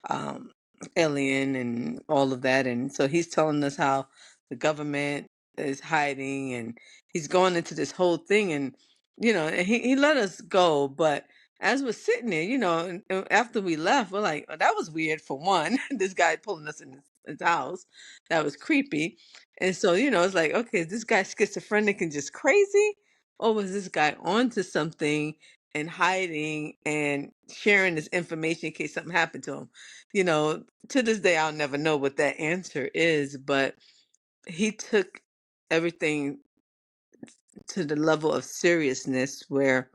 um, alien and all of that. And so he's telling us how the government is hiding, and he's going into this whole thing. And, and he let us go. But as we're sitting there, and after we left, we're like, oh, that was weird for one. This guy pulling us in his house. That was creepy. And so, it's like, okay, is this guy schizophrenic and just crazy? Or was this guy onto something and hiding and sharing this information in case something happened to him? To this day, I'll never know what that answer is, but he took everything to the level of seriousness where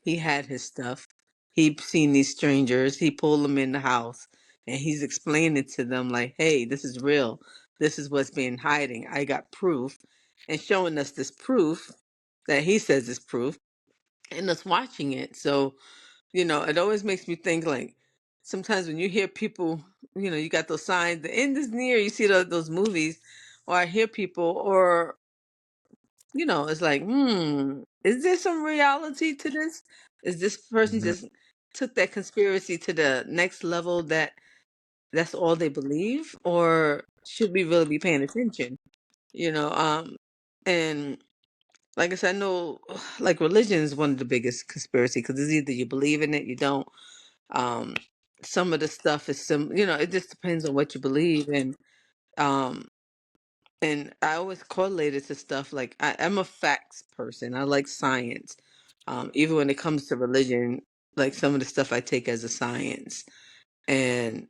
he had his stuff. He'd seen these strangers. He pulled them in the house, and he's explaining to them like, hey, this is real. This is what's being hiding. I got proof, and showing us this proof that he says is proof, and us watching it. So, it always makes me think like, sometimes when you hear people, you got those signs, the end is near, you see those movies, or I hear people, or, it's like, is there some reality to this? Is this person Mhm. just took that conspiracy to the next level, that's all they believe? Or should we really be paying attention? You know, um, and like I said, I know like religion is one of the biggest conspiracy because it's either you believe in it, you don't. um some of the stuff is it just depends on what you believe in. um and I always correlate it to stuff like I'm a facts person. I like science. Even when it comes to religion, like some of the stuff I take as a science. And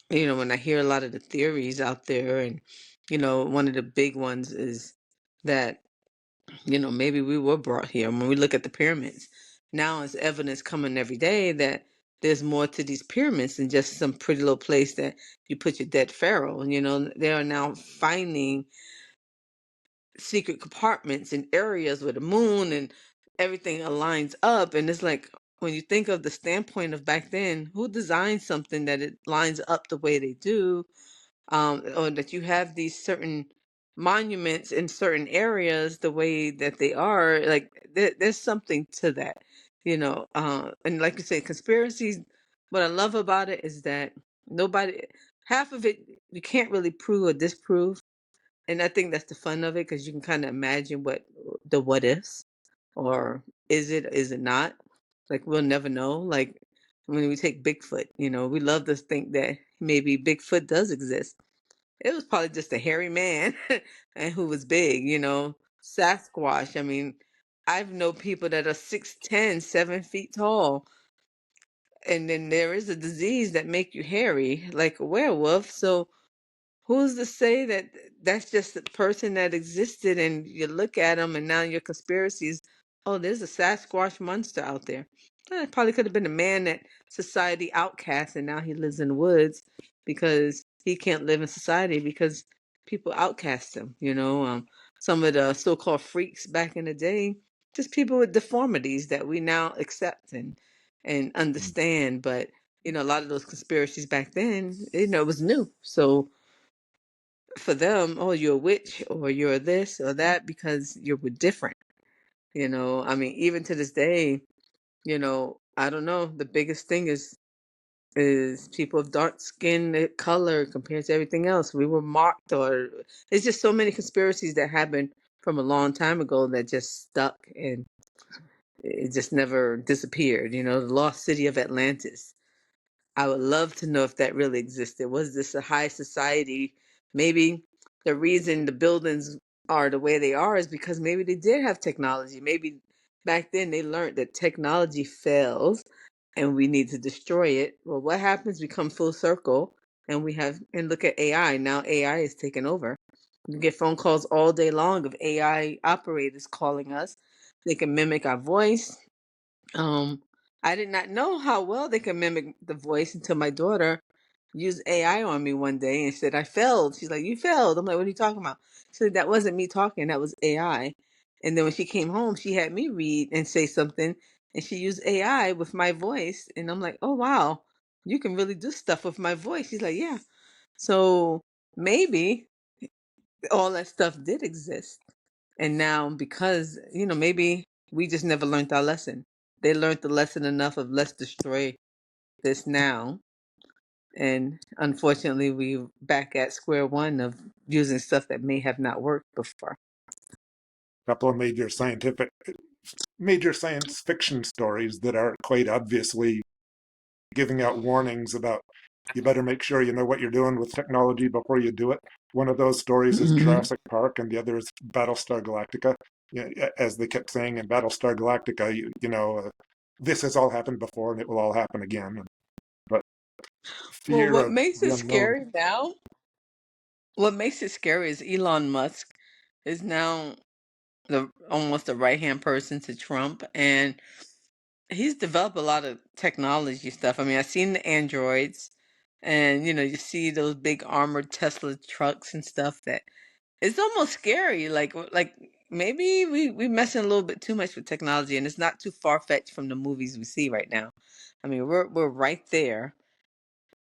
when I hear a lot of the theories out there, and one of the big ones is that maybe we were brought here. When we look at the pyramids, now it's evidence coming every day that there's more to these pyramids than just some pretty little place that you put your dead pharaoh. They are now finding secret compartments and areas where the moon and everything aligns up. And it's like, when you think of the standpoint of back then, who designed something that it lines up the way they do? Or that you have these certain monuments in certain areas the way that they are, like there's something to that. And like you say, conspiracies, what I love about it is that nobody, half of it you can't really prove or disprove. And I think that's the fun of it, because you can kind of imagine what ifs, or is it not? Like, we'll never know. Like when we take Bigfoot, we love to think that maybe Bigfoot does exist. It was probably just a hairy man and who was big, Sasquatch. I mean, I've known people that are 6'10", 7 feet tall. And then there is a disease that make you hairy, like a werewolf. So who's to say that that's just a person that existed, and you look at them and now your conspiracies, oh, there's a Sasquatch monster out there. It probably could have been a man that society outcast, and now he lives in the woods because he can't live in society because people outcast him. Some of the so-called freaks back in the day, just people with deformities that we now accept and understand. But a lot of those conspiracies back then, it was new. So for them, oh, you're a witch or you're this or that because you were different. I mean, even to this day, I don't know. The biggest thing is people of dark skin color compared to everything else. We were mocked, or it's just so many conspiracies that happened from a long time ago that just stuck, and it just never disappeared. The lost city of Atlantis. I would love to know if that really existed. Was this a high society? Maybe the reason the buildings are the way they are is because maybe they did have technology. Maybe back then they learned that technology fails, and we need to destroy it. Well, what happens? We come full circle, and we have and look at AI. Now AI is taking over. You get phone calls all day long of AI operators calling us. They can mimic our voice. Um, I did not know how well they can mimic the voice until my daughter used AI on me one day and said, I failed. She's like, you failed. I'm like, what are you talking about? She said, that wasn't me talking, that was AI. And then when she came home, she had me read and say something, and she used AI with my voice. And I'm like, oh, wow, you can really do stuff with my voice. She's like, yeah. So maybe all that stuff did exist. And now, because, maybe we just never learned our lesson. They learned the lesson enough of let's destroy this now. And unfortunately, we back at square one of using stuff that may have not worked before. A couple of major science fiction stories that are quite obviously giving out warnings about you better make sure you know what you're doing with technology before you do it. One of those stories is Hmm. Jurassic Park, and the other is Battlestar Galactica. As they kept saying in Battlestar Galactica, this has all happened before and it will all happen again. But Well, fear of the unknown. what makes it scary is Elon Musk is now the almost the right hand person to Trump, and he's developed a lot of technology stuff. I mean, I've seen the androids, and you see those big armored Tesla trucks and stuff that it's almost scary. Like maybe we messing a little bit too much with technology, and it's not too far fetched from the movies we see right now. I mean, we're right there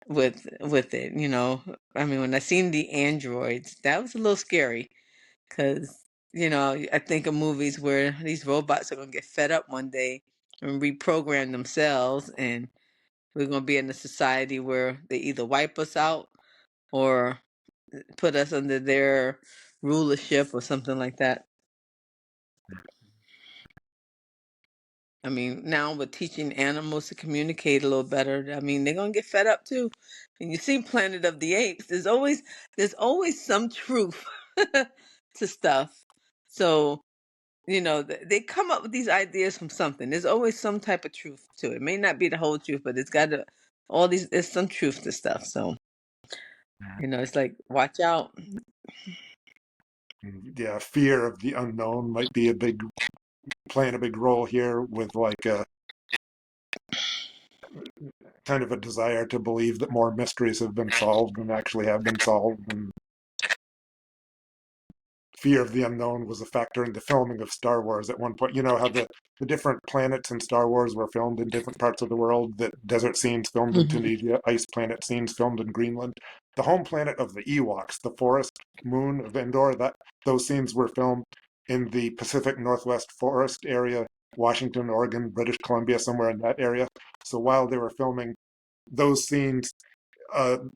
with it. I mean, when I seen the androids, that was a little scary because I think of movies where these robots are gonna get fed up one day and reprogram themselves, and we're gonna be in a society where they either wipe us out or put us under their rulership or something like that. I mean, now with teaching animals to communicate a little better, I mean, they're gonna get fed up too. And you see Planet of the Apes, there's always some truth to stuff. So, they come up with these ideas from something. There's always some type of truth to it. It may not be the whole truth, but it's got to all these there's some truth to stuff. So, it's like watch out. Yeah, fear of the unknown might be playing a big role here with like a kind of a desire to believe that more mysteries have been solved than actually have been solved, and fear of the unknown was a factor in the filming of Star Wars at one point. You know how the different planets in Star Wars were filmed in different parts of the world, that desert scenes filmed in Hmm. Tunisia, ice planet scenes filmed in Greenland. The home planet of the Ewoks, the forest moon of Endor, those scenes were filmed in the Pacific Northwest forest area, Washington, Oregon, British Columbia, somewhere in that area. So while they were filming those scenes,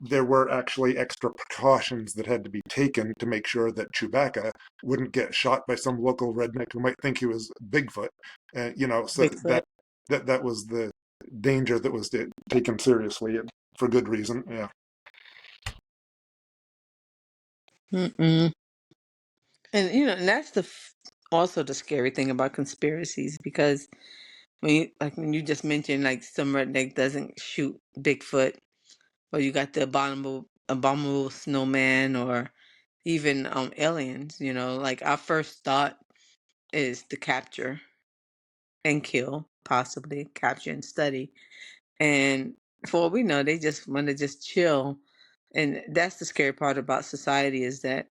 there were actually extra precautions that had to be taken to make sure that Chewbacca wouldn't get shot by some local redneck who might think he was Bigfoot. So Bigfoot. that was the danger that was taken seriously for good reason. Yeah, Mm-mm. And and that's also the scary thing about conspiracies because when you just mentioned like some redneck doesn't shoot Bigfoot, or you got the abominable snowman, or even aliens. Like our first thought is to capture and kill, possibly capture and study. And for all we know, they just want to just chill. And that's the scary part about society is that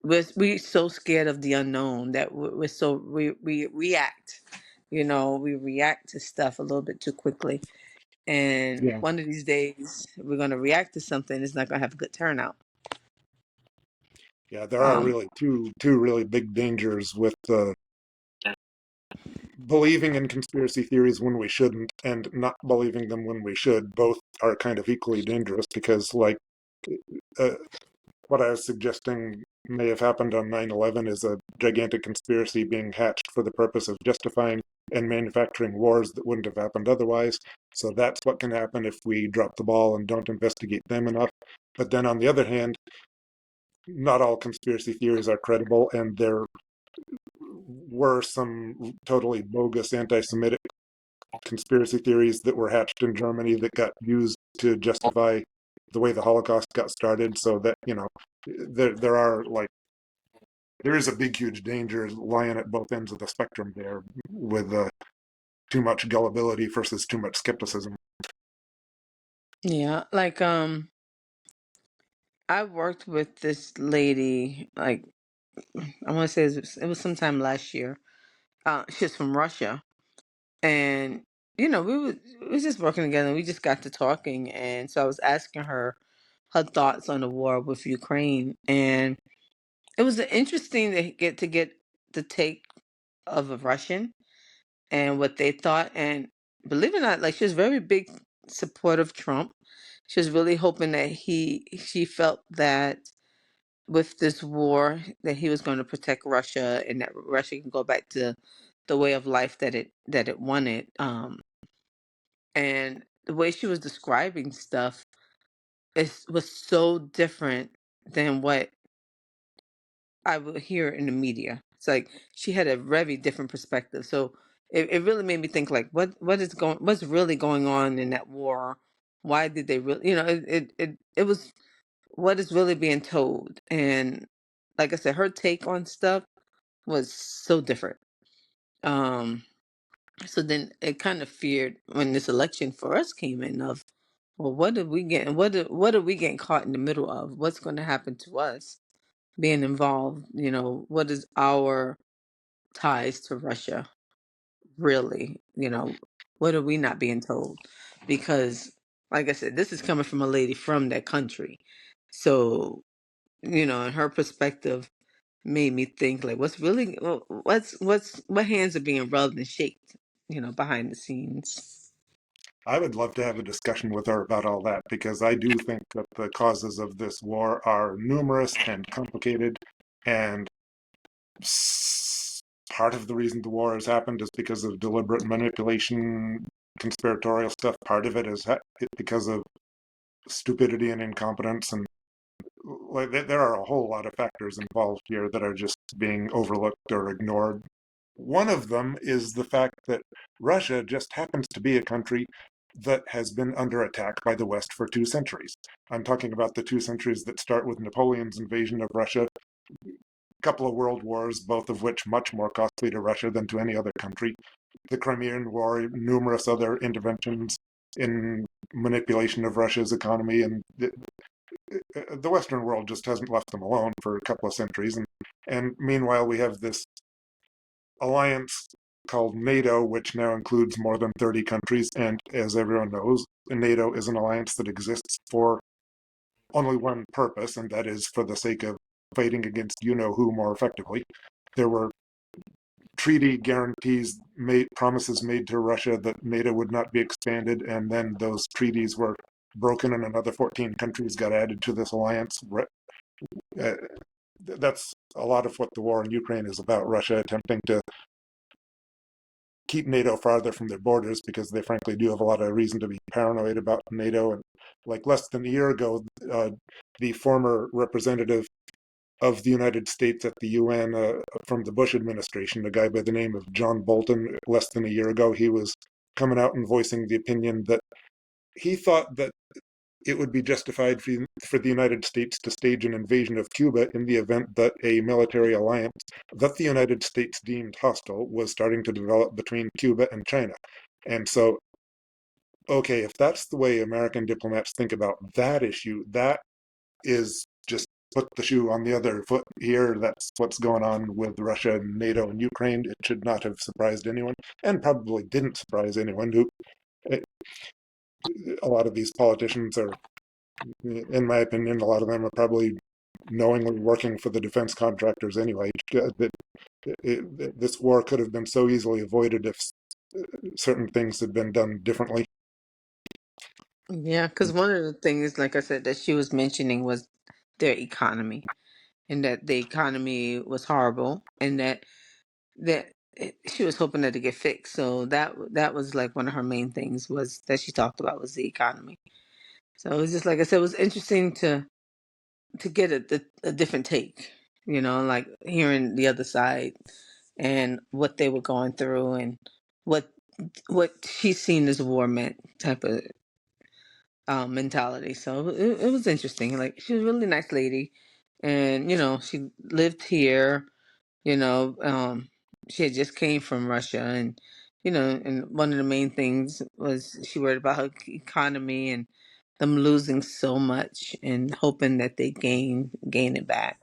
we're so scared of the unknown that we react. We react to stuff a little bit too quickly. And yeah, one of these days, we're going to react to something. It's not going to have a good turnout. yeah. There are Um, really two really big dangers with believing in conspiracy theories when we shouldn't, and not believing them when we should. Both are kind of equally dangerous because, like, uh, what I was suggesting may have happened on 9/11 is a gigantic conspiracy being hatched for the purpose of justifying and manufacturing wars that wouldn't have happened otherwise. So that's what can happen if we drop the ball and don't investigate them enough. But then on the other hand, not all conspiracy theories are credible, and there were some totally bogus anti Semitic conspiracy theories that were hatched in Germany that got used to justify the way the Holocaust got started. So that, there are like there is a big huge danger lying at both ends of the spectrum there with too much gullibility versus too much skepticism. Yeah, like I worked with this lady, like I want to say it was sometime last year. She's from Russia, and we was just working together. And we just got to talking, and so I was asking her thoughts on the war with Ukraine, and it was interesting to get the take of a Russian and what they thought. And believe it or not, like she was very big supporter of Trump. She was really hoping that she felt that with this war that he was going to protect Russia and that Russia can go back to the way of life that it wanted. And the way she was describing stuff was so different than what I would hear in the media. It's like she had a very different perspective. So it really made me think like what's really going on in that war? Why did they really it was what is really being told. And like I said, her take on stuff was so different. Um so then it kind of feared when this election for us came in of, well, what did we get, and what are we getting caught in the middle of? What's going to happen to us being involved? What is our ties to Russia really? What are we not being told? Because, like I said, this is coming from a lady from that country. So, and her perspective made me think like, what hands are being rubbed and shaked, behind the scenes. I would love to have a discussion with her about all that because I do think that the causes of this war are numerous and complicated, and part of the reason the war has happened is because of deliberate manipulation, conspiratorial stuff. Part of it is because of stupidity and incompetence, and like there are a whole lot of factors involved here that are just being overlooked or ignored. One of them is the fact that Russia just happens to be a country that has been under attack by the West for 2 centuries. I'm talking about the 2 centuries that start with Napoleon's invasion of Russia, a couple of world wars, both of which much more costly to Russia than to any other country, the Crimean War, numerous other interventions in manipulation of Russia's economy, and the Western world just hasn't left them alone for a couple of centuries. And meanwhile, we have this alliance called NATO, which now includes more than 30 countries. And as everyone knows, NATO is an alliance that exists for only one purpose, and that is for the sake of fighting against you know who more effectively. There were treaty guarantees promises made to Russia that NATO would not be expanded, and then those treaties were broken, and another 14 countries got added to this alliance. Uh, that's a lot of what the war in Ukraine is about. Russia attempting to keep NATO farther from their borders because they frankly do have a lot of reason to be paranoid about NATO. And like less than a year ago, the former representative of the United States at the UN from the Bush administration, a guy by the name of John Bolton, less than a year ago, he was coming out and voicing the opinion that he thought that it would be justified for the United States to stage an invasion of Cuba in the event that a military alliance that the United States deemed hostile was starting to develop between Cuba and China. And so, okay, if that's the way American diplomats think about that issue, that is just put the shoe on the other foot here. That's what's going on with Russia and NATO and Ukraine. It should not have surprised anyone, and probably didn't surprise anyone who. A lot of these politicians are, in my opinion, a lot of them are probably knowingly working for the defense contractors anyway. This war could have been so easily avoided if certain things had been done differently. Yeah, because one of the things, like I said, that she was mentioning was their economy, and that the economy was horrible, and she was hoping that it get fixed. So that was like one of her main things was that she talked about was the economy. So it was just like I said, it was interesting to get a different take, like hearing the other side and what they were going through and what what she's seen as war meant type of mentality. So it was interesting. Like she was a really nice lady, and she lived here. You know, she had just came from Russia, and and one of the main things was she worried about her economy and them losing so much, and hoping that they gain it back.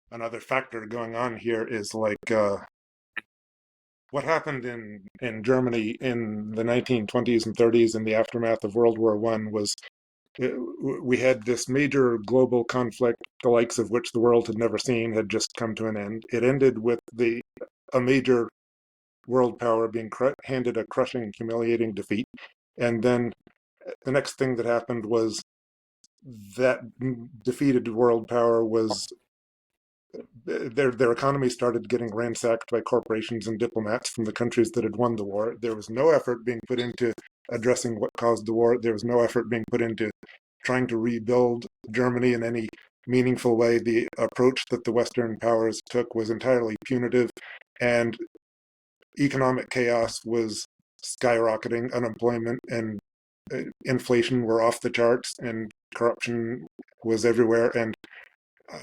Another factor going on here is like what happened in Germany in the 1920s and 30s in the aftermath of World War One was uh, we had this major global conflict, the likes of which the world had never seen, had just come to an end. It ended with the a major world power being handed a crushing, humiliating defeat, and then the next thing that happened was that defeated world power was their economy started getting ransacked by corporations and diplomats from the countries that had won the war. There was no effort being put into addressing what caused the war. There was no effort being put into trying to rebuild Germany in any meaningful way. The approach that the Western powers took was entirely punitive, and economic chaos was skyrocketing. Unemployment and inflation were off the charts, and corruption was everywhere. And uh,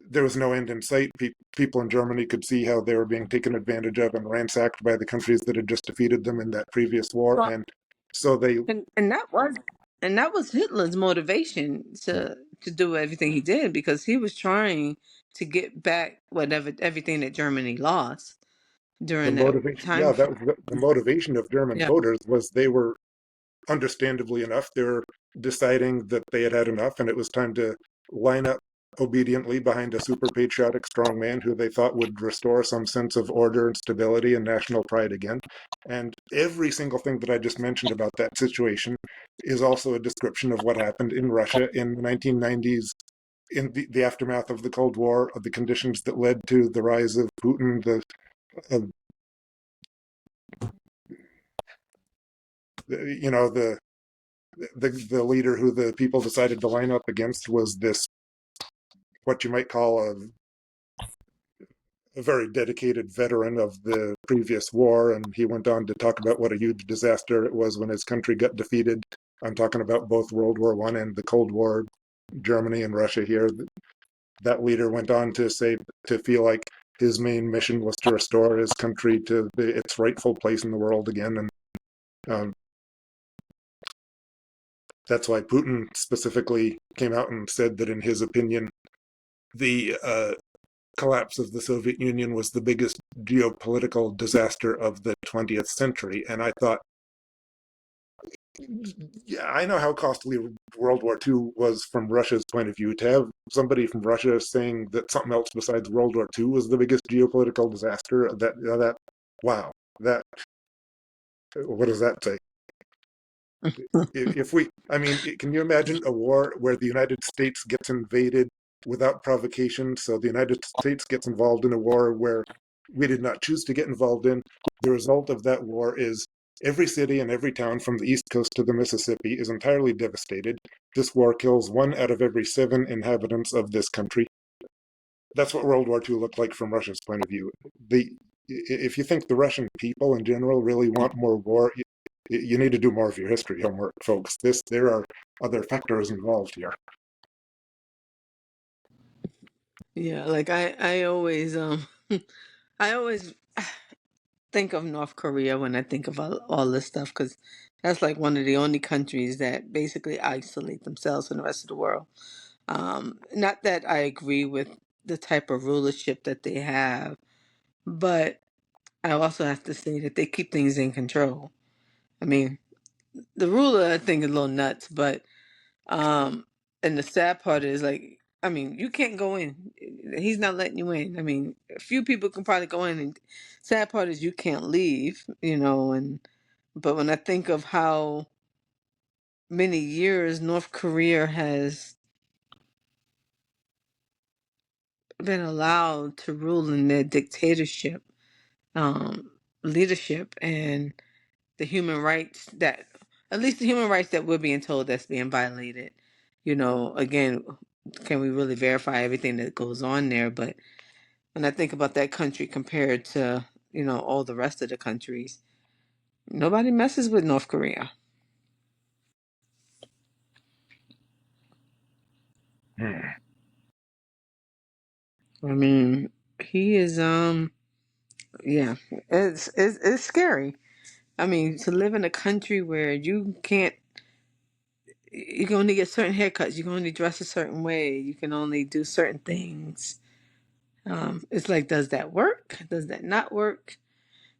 there was no end in sight. People in Germany could see how they were being taken advantage of and ransacked by the countries that had just defeated them in that previous war. Well, And so they, and that was Hitler's motivation to do everything he did, because he was trying to get back whatever everything that Germany lost the during that motivation, yeah, time that frame. was the motivation of German Yeah. voters was they were understandably enough, they were deciding that they had had enough and it was time to line up obediently behind a super patriotic strongman who they thought would restore some sense of order and stability and national pride again. And every single thing that I just mentioned about that situation is also a description of what happened in Russia in the 1990s in the aftermath of the Cold War, of the conditions that led to the rise of Putin, uh, the the leader who the people decided to line up against was this what you might call a very dedicated veteran of the previous war, and he went on to talk about what a huge disaster it was when his country got defeated. I'm talking about both World War One and the Cold War, Germany and Russia here. That leader went on to say to feel like his main mission was to restore his country to its rightful place in the world again, and um, that's why Putin specifically came out and said that in his opinion the collapse of the Soviet Union was the biggest geopolitical disaster of the 20th century. And I thought, yeah, I know how costly World War II was from Russia's point of view. To have somebody from Russia saying that something else besides World War II was the biggest geopolitical disaster, wow, that, what does that say? If we, I mean, can you imagine a war where the United States gets invaded without provocation? So the United States gets involved in a war where we did not choose to get involved in. The result of that war is every city and every town from the East Coast to the Mississippi is entirely devastated. This war kills 1 out of every 7 inhabitants of this country. That's what World War II looked like from Russia's point of view. If you think the Russian people in general really want more war, you need to do more of your history homework, folks. There are other factors involved here. Yeah, like I always I always think of North Korea when I think of all this stuff, because that's like one of the only countries that basically isolate themselves from the rest of the world. Not that I agree with the type of rulership that they have, but I also have to say that they keep things in control. I mean, the ruler I think is a little nuts, but um, and the sad part is, like, I mean, you can't go in. He's not letting you in. I mean, a few people can probably go in, and sad part is you can't leave. And but when I think of how many years North Korea has been allowed to rule in their dictatorship, um, leadership, and the human rights that, at least the human rights that we're being told that's being violated. Again, can we really verify everything that goes on there? But when I think about that country compared to, all the rest of the countries, nobody messes with North Korea. Hmm. I mean, he is, yeah, it's scary. I mean, to live in a country where you can only get certain haircuts, you can only dress a certain way, you can only do certain things. It's like, does that work? Does that not work?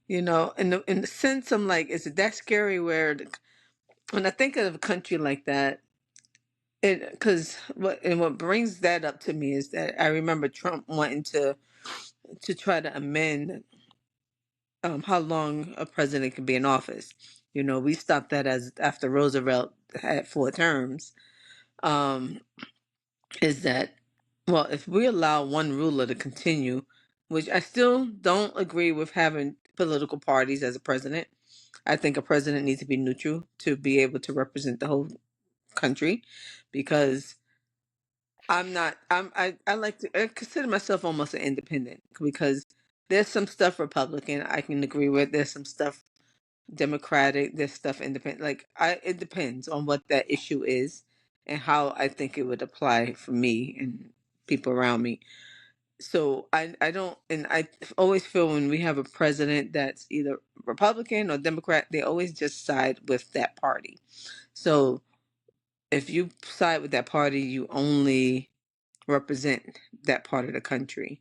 In the sense, I'm like, is it that scary? When I think of a country like that, because what brings that up to me is that I remember Trump wanting to try to amend how long a president can be in office. We stopped that as after Roosevelt had 4 terms. Um, is that, well, if we allow one ruler to continue, which I still don't agree with having political parties as a president. I think a president needs to be neutral to be able to represent the whole country, because I like to I consider myself almost an independent, because there's some stuff Republican I can agree with. There's some stuff Democratic. There's stuff independent. It depends on what that issue is and how I think it would apply for me and people around me. So I don't, and I always feel when we have a president that's either Republican or Democrat, they always just side with that party. So if you side with that party, you only represent that part of the country.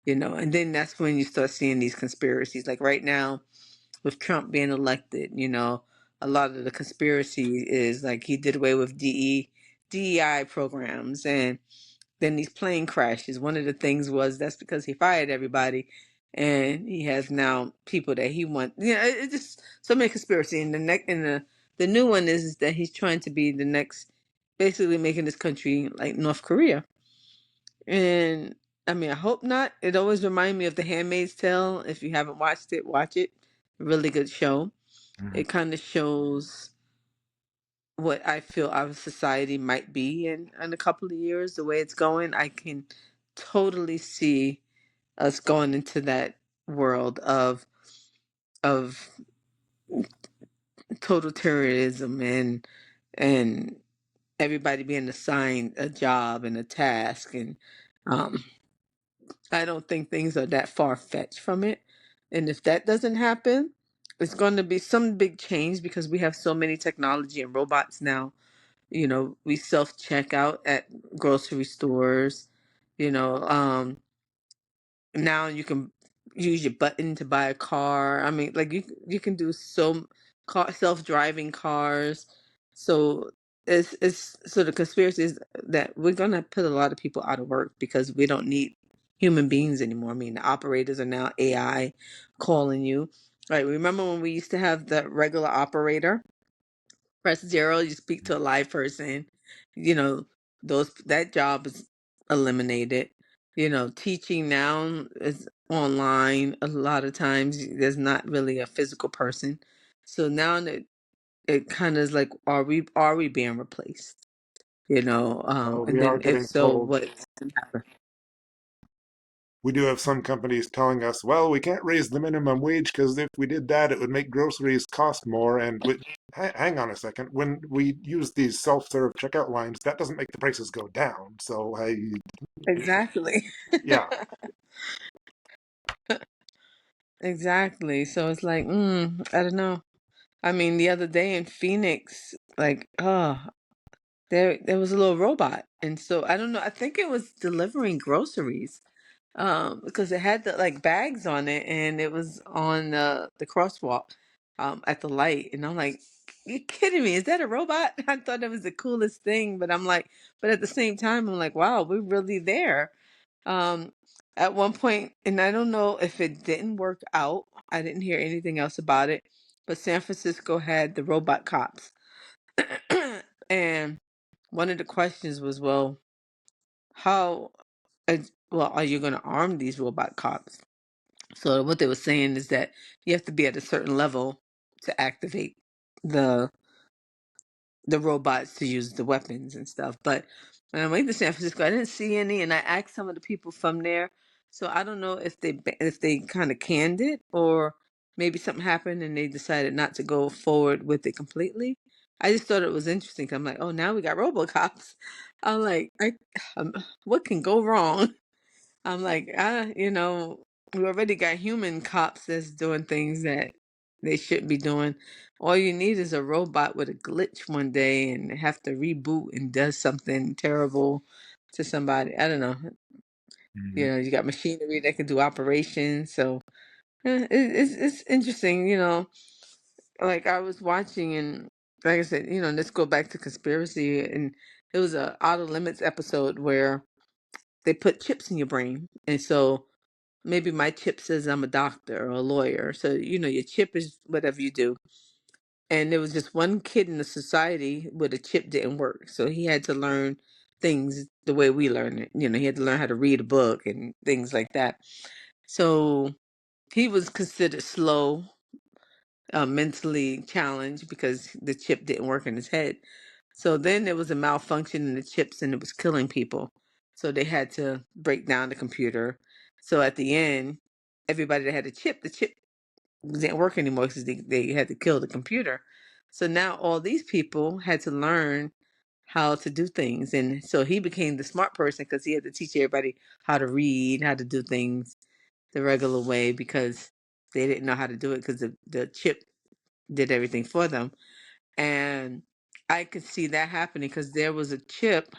And then that's when you start seeing these conspiracies. Like right now, with Trump being elected, a lot of the conspiracy is like he did away with DEI programs, and then these plane crashes. One of the things was that's because he fired everybody, and he has now people that he wants. It's just so many conspiracy. And the new one is that he's trying to be the next, basically making this country like North Korea. And I mean, I hope not. It always reminds me of The Handmaid's Tale. If you haven't watched it, watch it. Really good show. Hmm. It kind of shows what I feel our society might be in a couple of years. The way it's going, I can totally see us going into that world of total terrorism, and everybody being assigned a job and a task. And um I don't think things are that far fetched from it. And if that doesn't happen, it's going to be some big change, because we have so many technology and robots now. We self check out at grocery stores. You know, now you can use your button to buy a car. I mean, like you can do self driving cars. So it's so the conspiracy is that we're gonna put a lot of people out of work because we don't need human beings anymore. I mean, the operators are now AI calling you. Right? Remember when we used to have the regular operator? Press 0, you speak to a live person. You know, that job is eliminated. Teaching now is online. A lot of times there's not really a physical person. So now it kind of is like, are we being replaced? Well, And we are then if getting so, told. what? We do have some companies telling us, well, we can't raise the minimum wage because if we did that, it would make groceries cost more. And hang on a second. When we use these self-serve checkout lines, that doesn't make the prices go down. So Exactly. yeah. Exactly. So it's like, I don't know. I mean, the other day in Phoenix, like, there was a little robot, and so I don't know. I think it was delivering groceries, because it had the like bags on it, and it was on the crosswalk, at the light, and I'm like, you kidding me? Is that a robot? I thought that was the coolest thing, but I'm like, but at the same time, I'm like, wow, we're really there. Um, at one point, and I don't know if it didn't work out. I didn't hear anything else about it, but San Francisco had the robot cops. And one of the questions was, well, how, well, are you going to arm these robot cops? So what they were saying is that you have to be at a certain level to activate the the robots to use the weapons and stuff. But when I went to San Francisco, I didn't see any, and I asked some of the people from there. So I don't know if they kind of canned it, or maybe something happened and they decided not to go forward with it completely. I just thought it was interesting. 'Cause I'm like, oh, now we got RoboCops. I'm like, um, what can go wrong? I'm like, we already got human cops that's doing things that they shouldn't be doing. All you need is a robot with a glitch one day and have to reboot and does something terrible to somebody. I don't know. Mhm. You got machinery that can do operations. So it's interesting. Like I was watching and like I said, let's go back to conspiracy. And it was a Outer Limits episode where they put chips in your brain, and so maybe my chip says I'm a doctor or a lawyer. So, your chip is whatever you do. And there was just one kid in the society where the chip didn't work. So he had to learn things the way we learn it. He had to learn how to read a book and things like that. So he was considered slow, mentally challenged because the chip didn't work in his head. So then there was a malfunction in the chips and it was killing people. So they had to break down the computer. So at the end, everybody that had the chip didn't work anymore because they had to kill the computer. So now all these people had to learn how to do things. And so he became the smart person because he had to teach everybody how to read, how to do things the regular way because they didn't know how to do it because the chip did everything for them. And I could see that happening because there was a chip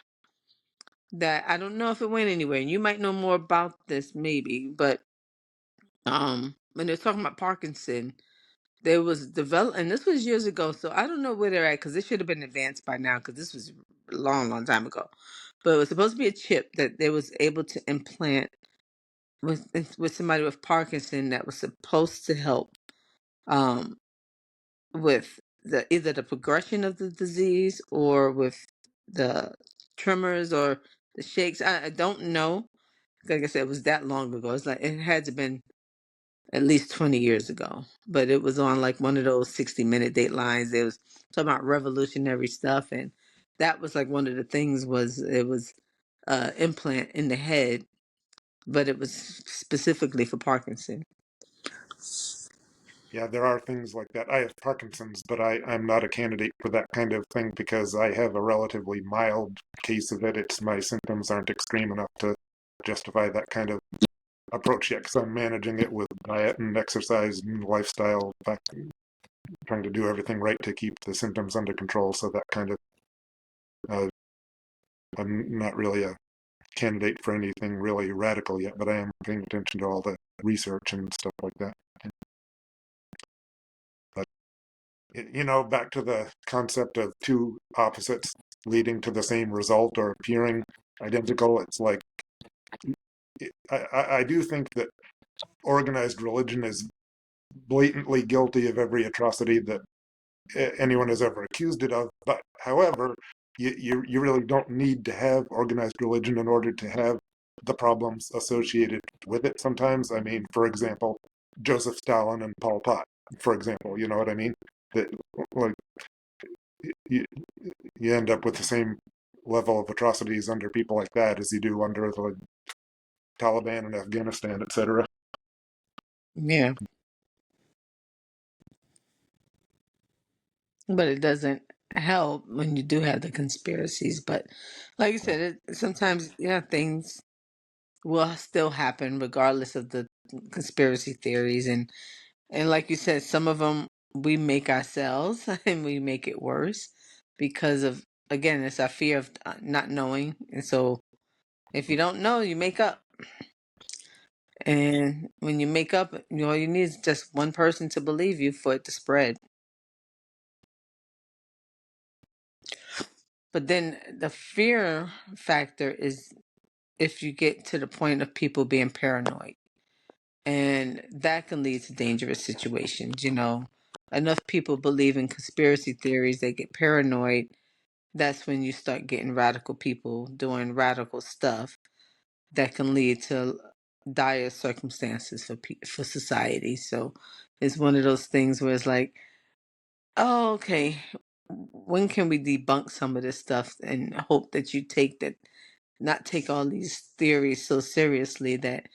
that I don't know if it went anywhere. And you might know more about this maybe, but when they're talking about Parkinson, there was develop, and this was years ago, so I don't know where they're at because it should have been advanced by now because this was a long, long time ago. But it was supposed to be a chip that they was able to implant with somebody with Parkinson that was supposed to help um, with the either the progression of the disease or with the tremors or the shakes. I don't know. Like I said, it was that long ago. It's like it had to been at least 20 years ago. But it was on like one of those 60-minute datelines. It was talking about revolutionary stuff, and that was like one of the things was it was implant in the head, but it was specifically for Parkinson. Yeah, there are things like that. I have Parkinson's, but I'm not a candidate for that kind of thing because I have a relatively mild case of it. It's my symptoms aren't extreme enough to justify that kind of approach yet because I'm managing it with diet and exercise and lifestyle, trying to do everything right to keep the symptoms under control. So that kind of, uh, I'm not really a candidate for anything really radical yet, but I am paying attention to all the research and stuff like that. But back to the concept of two opposites leading to the same result or appearing identical. It's like I do think that organized religion is blatantly guilty of every atrocity that anyone has ever accused it of. But however, you really don't need to have organized religion in order to have the problems associated with it. Sometimes, I mean, for example, Joseph Stalin and Pol Pot, for example, you know what I mean? That like you, you end up with the same level of atrocities under people like that as you do under the Taliban in Afghanistan, etc. Yeah, but it doesn't help when you do have the conspiracies. But like you said, sometimes things will still happen regardless of the conspiracy theories. And like you said, some of them we make ourselves and we make it worse because of, again, it's our fear of not knowing. And so if you don't know, you make up. And when you make up, all you need is just one person to believe you for it to spread. But then the fear factor is if you get to the point of people being paranoid. And that can lead to dangerous situations. Enough people believe in conspiracy theories, they get paranoid. That's when you start getting radical people doing radical stuff that can lead to dire circumstances for society. So it's one of those things where it's like, oh, okay, when can we debunk some of this stuff and hope that you take that, not take all these theories so seriously that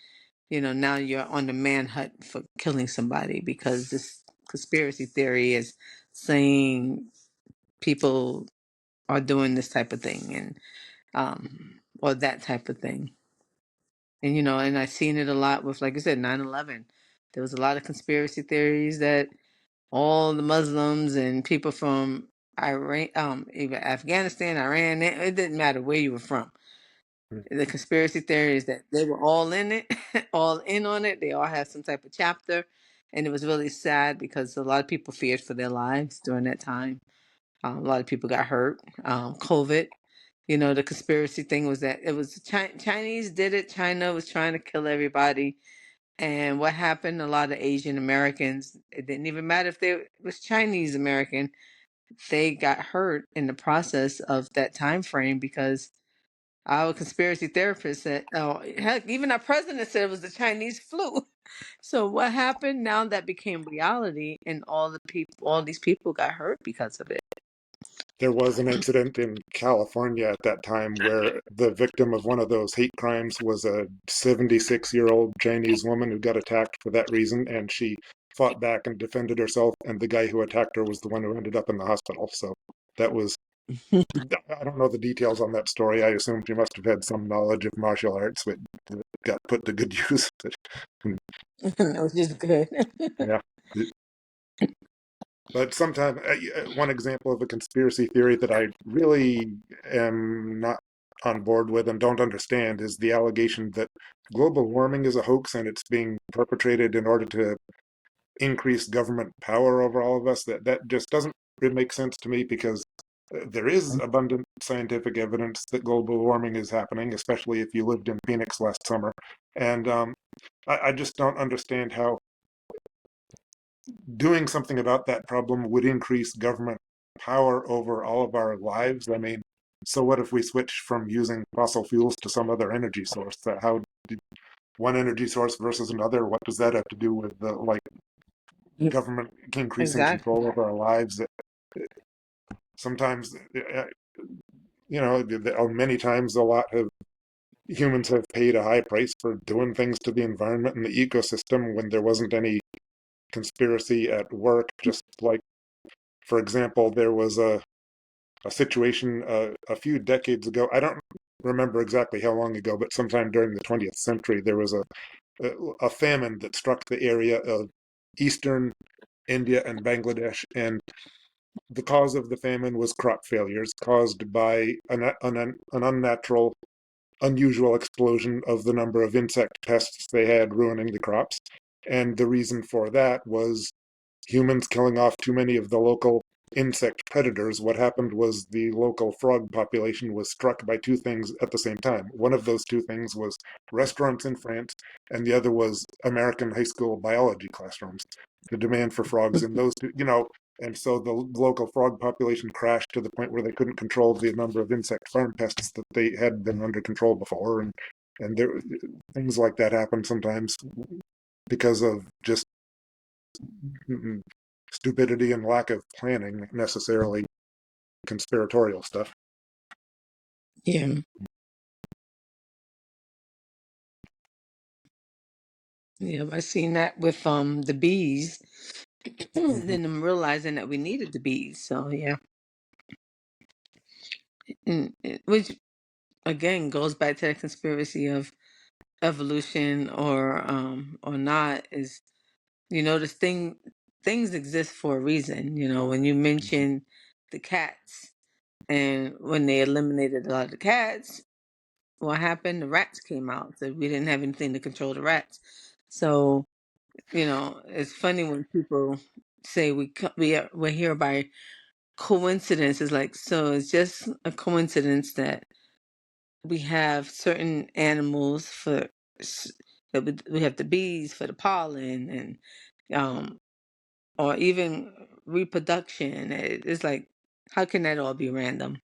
now you're on the manhunt for killing somebody because this conspiracy theory is saying people are doing this type of thing and or that type of thing. And and I've seen it a lot with, like I said, 9/11. There was a lot of conspiracy theories that all the Muslims and people from Iran, even Afghanistan, Iran, it didn't matter where you were from. The conspiracy theory is that they were all in it, all in on it. They all had some type of chapter, and it was really sad because a lot of people feared for their lives during that time. A lot of people got hurt. COVID, the conspiracy thing was that it was Chinese did it. China was trying to kill everybody. And what happened? A lot of Asian Americans, it didn't even matter if they was Chinese American, they got hurt in the process of that time frame because our conspiracy therapist said, oh, heck, even our president said it was the Chinese flu. So what happened? Now that became reality, and all these people got hurt because of it. There was an incident in California at that time where the victim of one of those hate crimes was a 76-year-old Chinese woman who got attacked for that reason, and she fought back and defended herself, and the guy who attacked her was the one who ended up in the hospital. So that was, I don't know the details on that story. I assume she must have had some knowledge of martial arts, but got put to good use. That was just good. Yeah. But sometimes, one example of a conspiracy theory that I really am not on board with and don't understand is the allegation that global warming is a hoax and it's being perpetrated in order to increase government power over all of us. That just doesn't really make sense to me because there is abundant scientific evidence that global warming is happening, especially if you lived in Phoenix last summer. And I just don't understand how doing something about that problem would increase government power over all of our lives. I mean, so what if we switch from using fossil fuels to some other energy source? How one energy source versus another? What does that have to do with the government increasing Exactly. control over our lives? Sometimes, many times a lot of humans have paid a high price for doing things to the environment and the ecosystem when there wasn't any conspiracy at work. Just like, for example, there was a situation a few decades ago. I don't remember exactly how long ago, but sometime during the 20th century, there was a famine that struck the area of eastern India and Bangladesh, and the cause of the famine was crop failures caused by an unnatural, unusual explosion of the number of insect pests they had ruining the crops. And the reason for that was humans killing off too many of the local insect predators. What happened was the local frog population was struck by two things at the same time. One of those two things was restaurants in France, and the other was American high school biology classrooms. The demand for frogs in those two, and so the local frog population crashed to the point where they couldn't control the number of insect farm pests that they had been under control before, and there things like that happen sometimes because of just stupidity and lack of planning, necessarily conspiratorial stuff. Yeah. Yeah, I seen that with the bees. Mm-hmm. Then I'm realizing that we needed the bees. So yeah, which again goes back to the conspiracy of evolution or not. Is this things exist for a reason. When you mention the cats and when they eliminated a lot of the cats, what happened? The rats came out. So we didn't have anything to control the rats. So it's funny when people say we're here by coincidence. It's like, so it's just a coincidence that we have certain animals that we have the bees for the pollen and um or even reproduction. It's like, how can that all be random?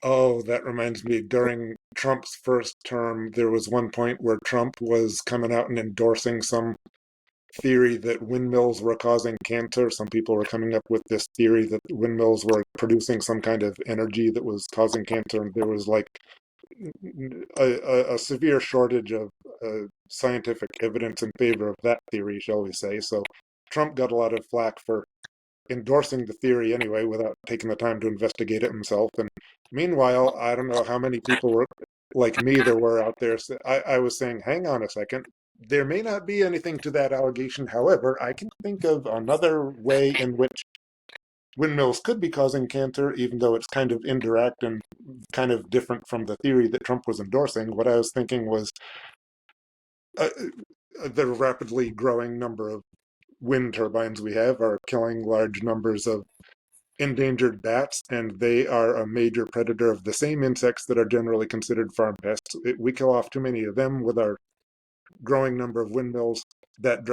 Oh, that reminds me. During Trump's first term, there was one point where Trump was coming out and endorsing some theory that windmills were causing cancer. Some people were coming up with this theory that windmills were producing some kind of energy that was causing cancer, and there was like a severe shortage of scientific evidence in favor of that theory, shall we say. So Trump got a lot of flack for endorsing the theory anyway without taking the time to investigate it himself. And meanwhile, I don't know how many people were like me there were out there. So I was saying, hang on a second. There may not be anything to that allegation. However, I can think of another way in which windmills could be causing cancer, even though it's kind of indirect and kind of different from the theory that Trump was endorsing. What I was thinking was the rapidly growing number of wind turbines we have are killing large numbers of endangered bats, and they are a major predator of the same insects that are generally considered farm pests. We kill off too many of them with our growing number of windmills. That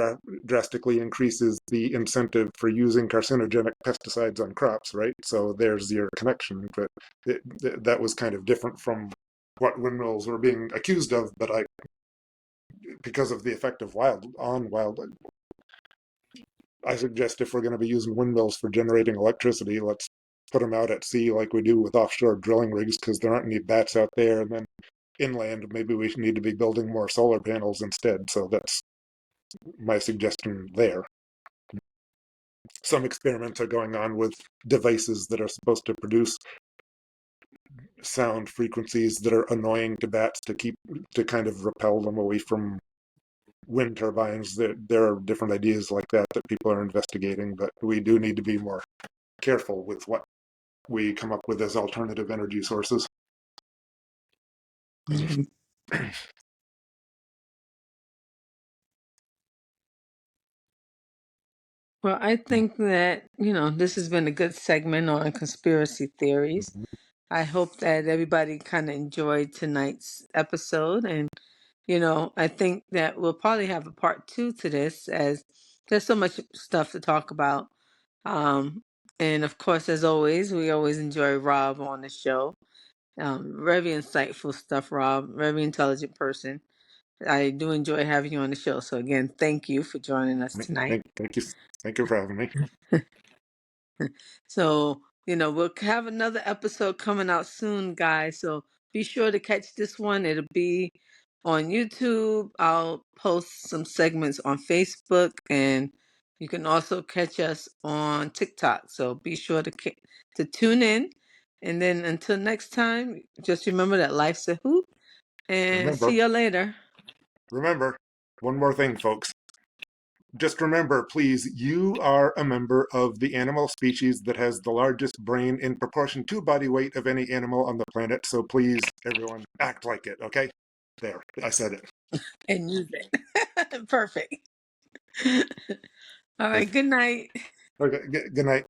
drastically increases the incentive for using carcinogenic pesticides on crops, right? So there's your connection. But that was kind of different from what windmills were being accused of. But because of the effect of wildlife, I suggest if we're going to be using windmills for generating electricity, let's put them out at sea like we do with offshore drilling rigs, because there aren't any bats out there. And then inland, maybe we need to be building more solar panels instead. So that's my suggestion there. Some experiments are going on with devices that are supposed to produce sound frequencies that are annoying to bats to kind of repel them away from wind turbines. There are different ideas like that people are investigating, but we do need to be more careful with what we come up with as alternative energy sources. Mhm. Well, I think that, this has been a good segment on conspiracy theories. I hope that everybody kind of enjoyed tonight's episode. And, I think that we'll probably have a part two to this, as there's so much stuff to talk about. Um, and of course, as always, we always enjoy Rob on the show. Very insightful stuff, Rob. Very intelligent person. I do enjoy having you on the show. So again, thank you for joining us tonight. Thank you for having me. So, we'll have another episode coming out soon, guys. So be sure to catch this one. It'll be on YouTube. I'll post some segments on Facebook, and you can also catch us on TikTok. So be sure to tune in. And then until next time, just remember that life's a hoot. And Remember, see you later. remember, one more thing, folks. Just remember, please, you are a member of the animal species that has the largest brain in proportion to body weight of any animal on the planet. So please, everyone, act like it, okay? There, I said it. And use it. Perfect. All Okay, right. Good night. okay, good night.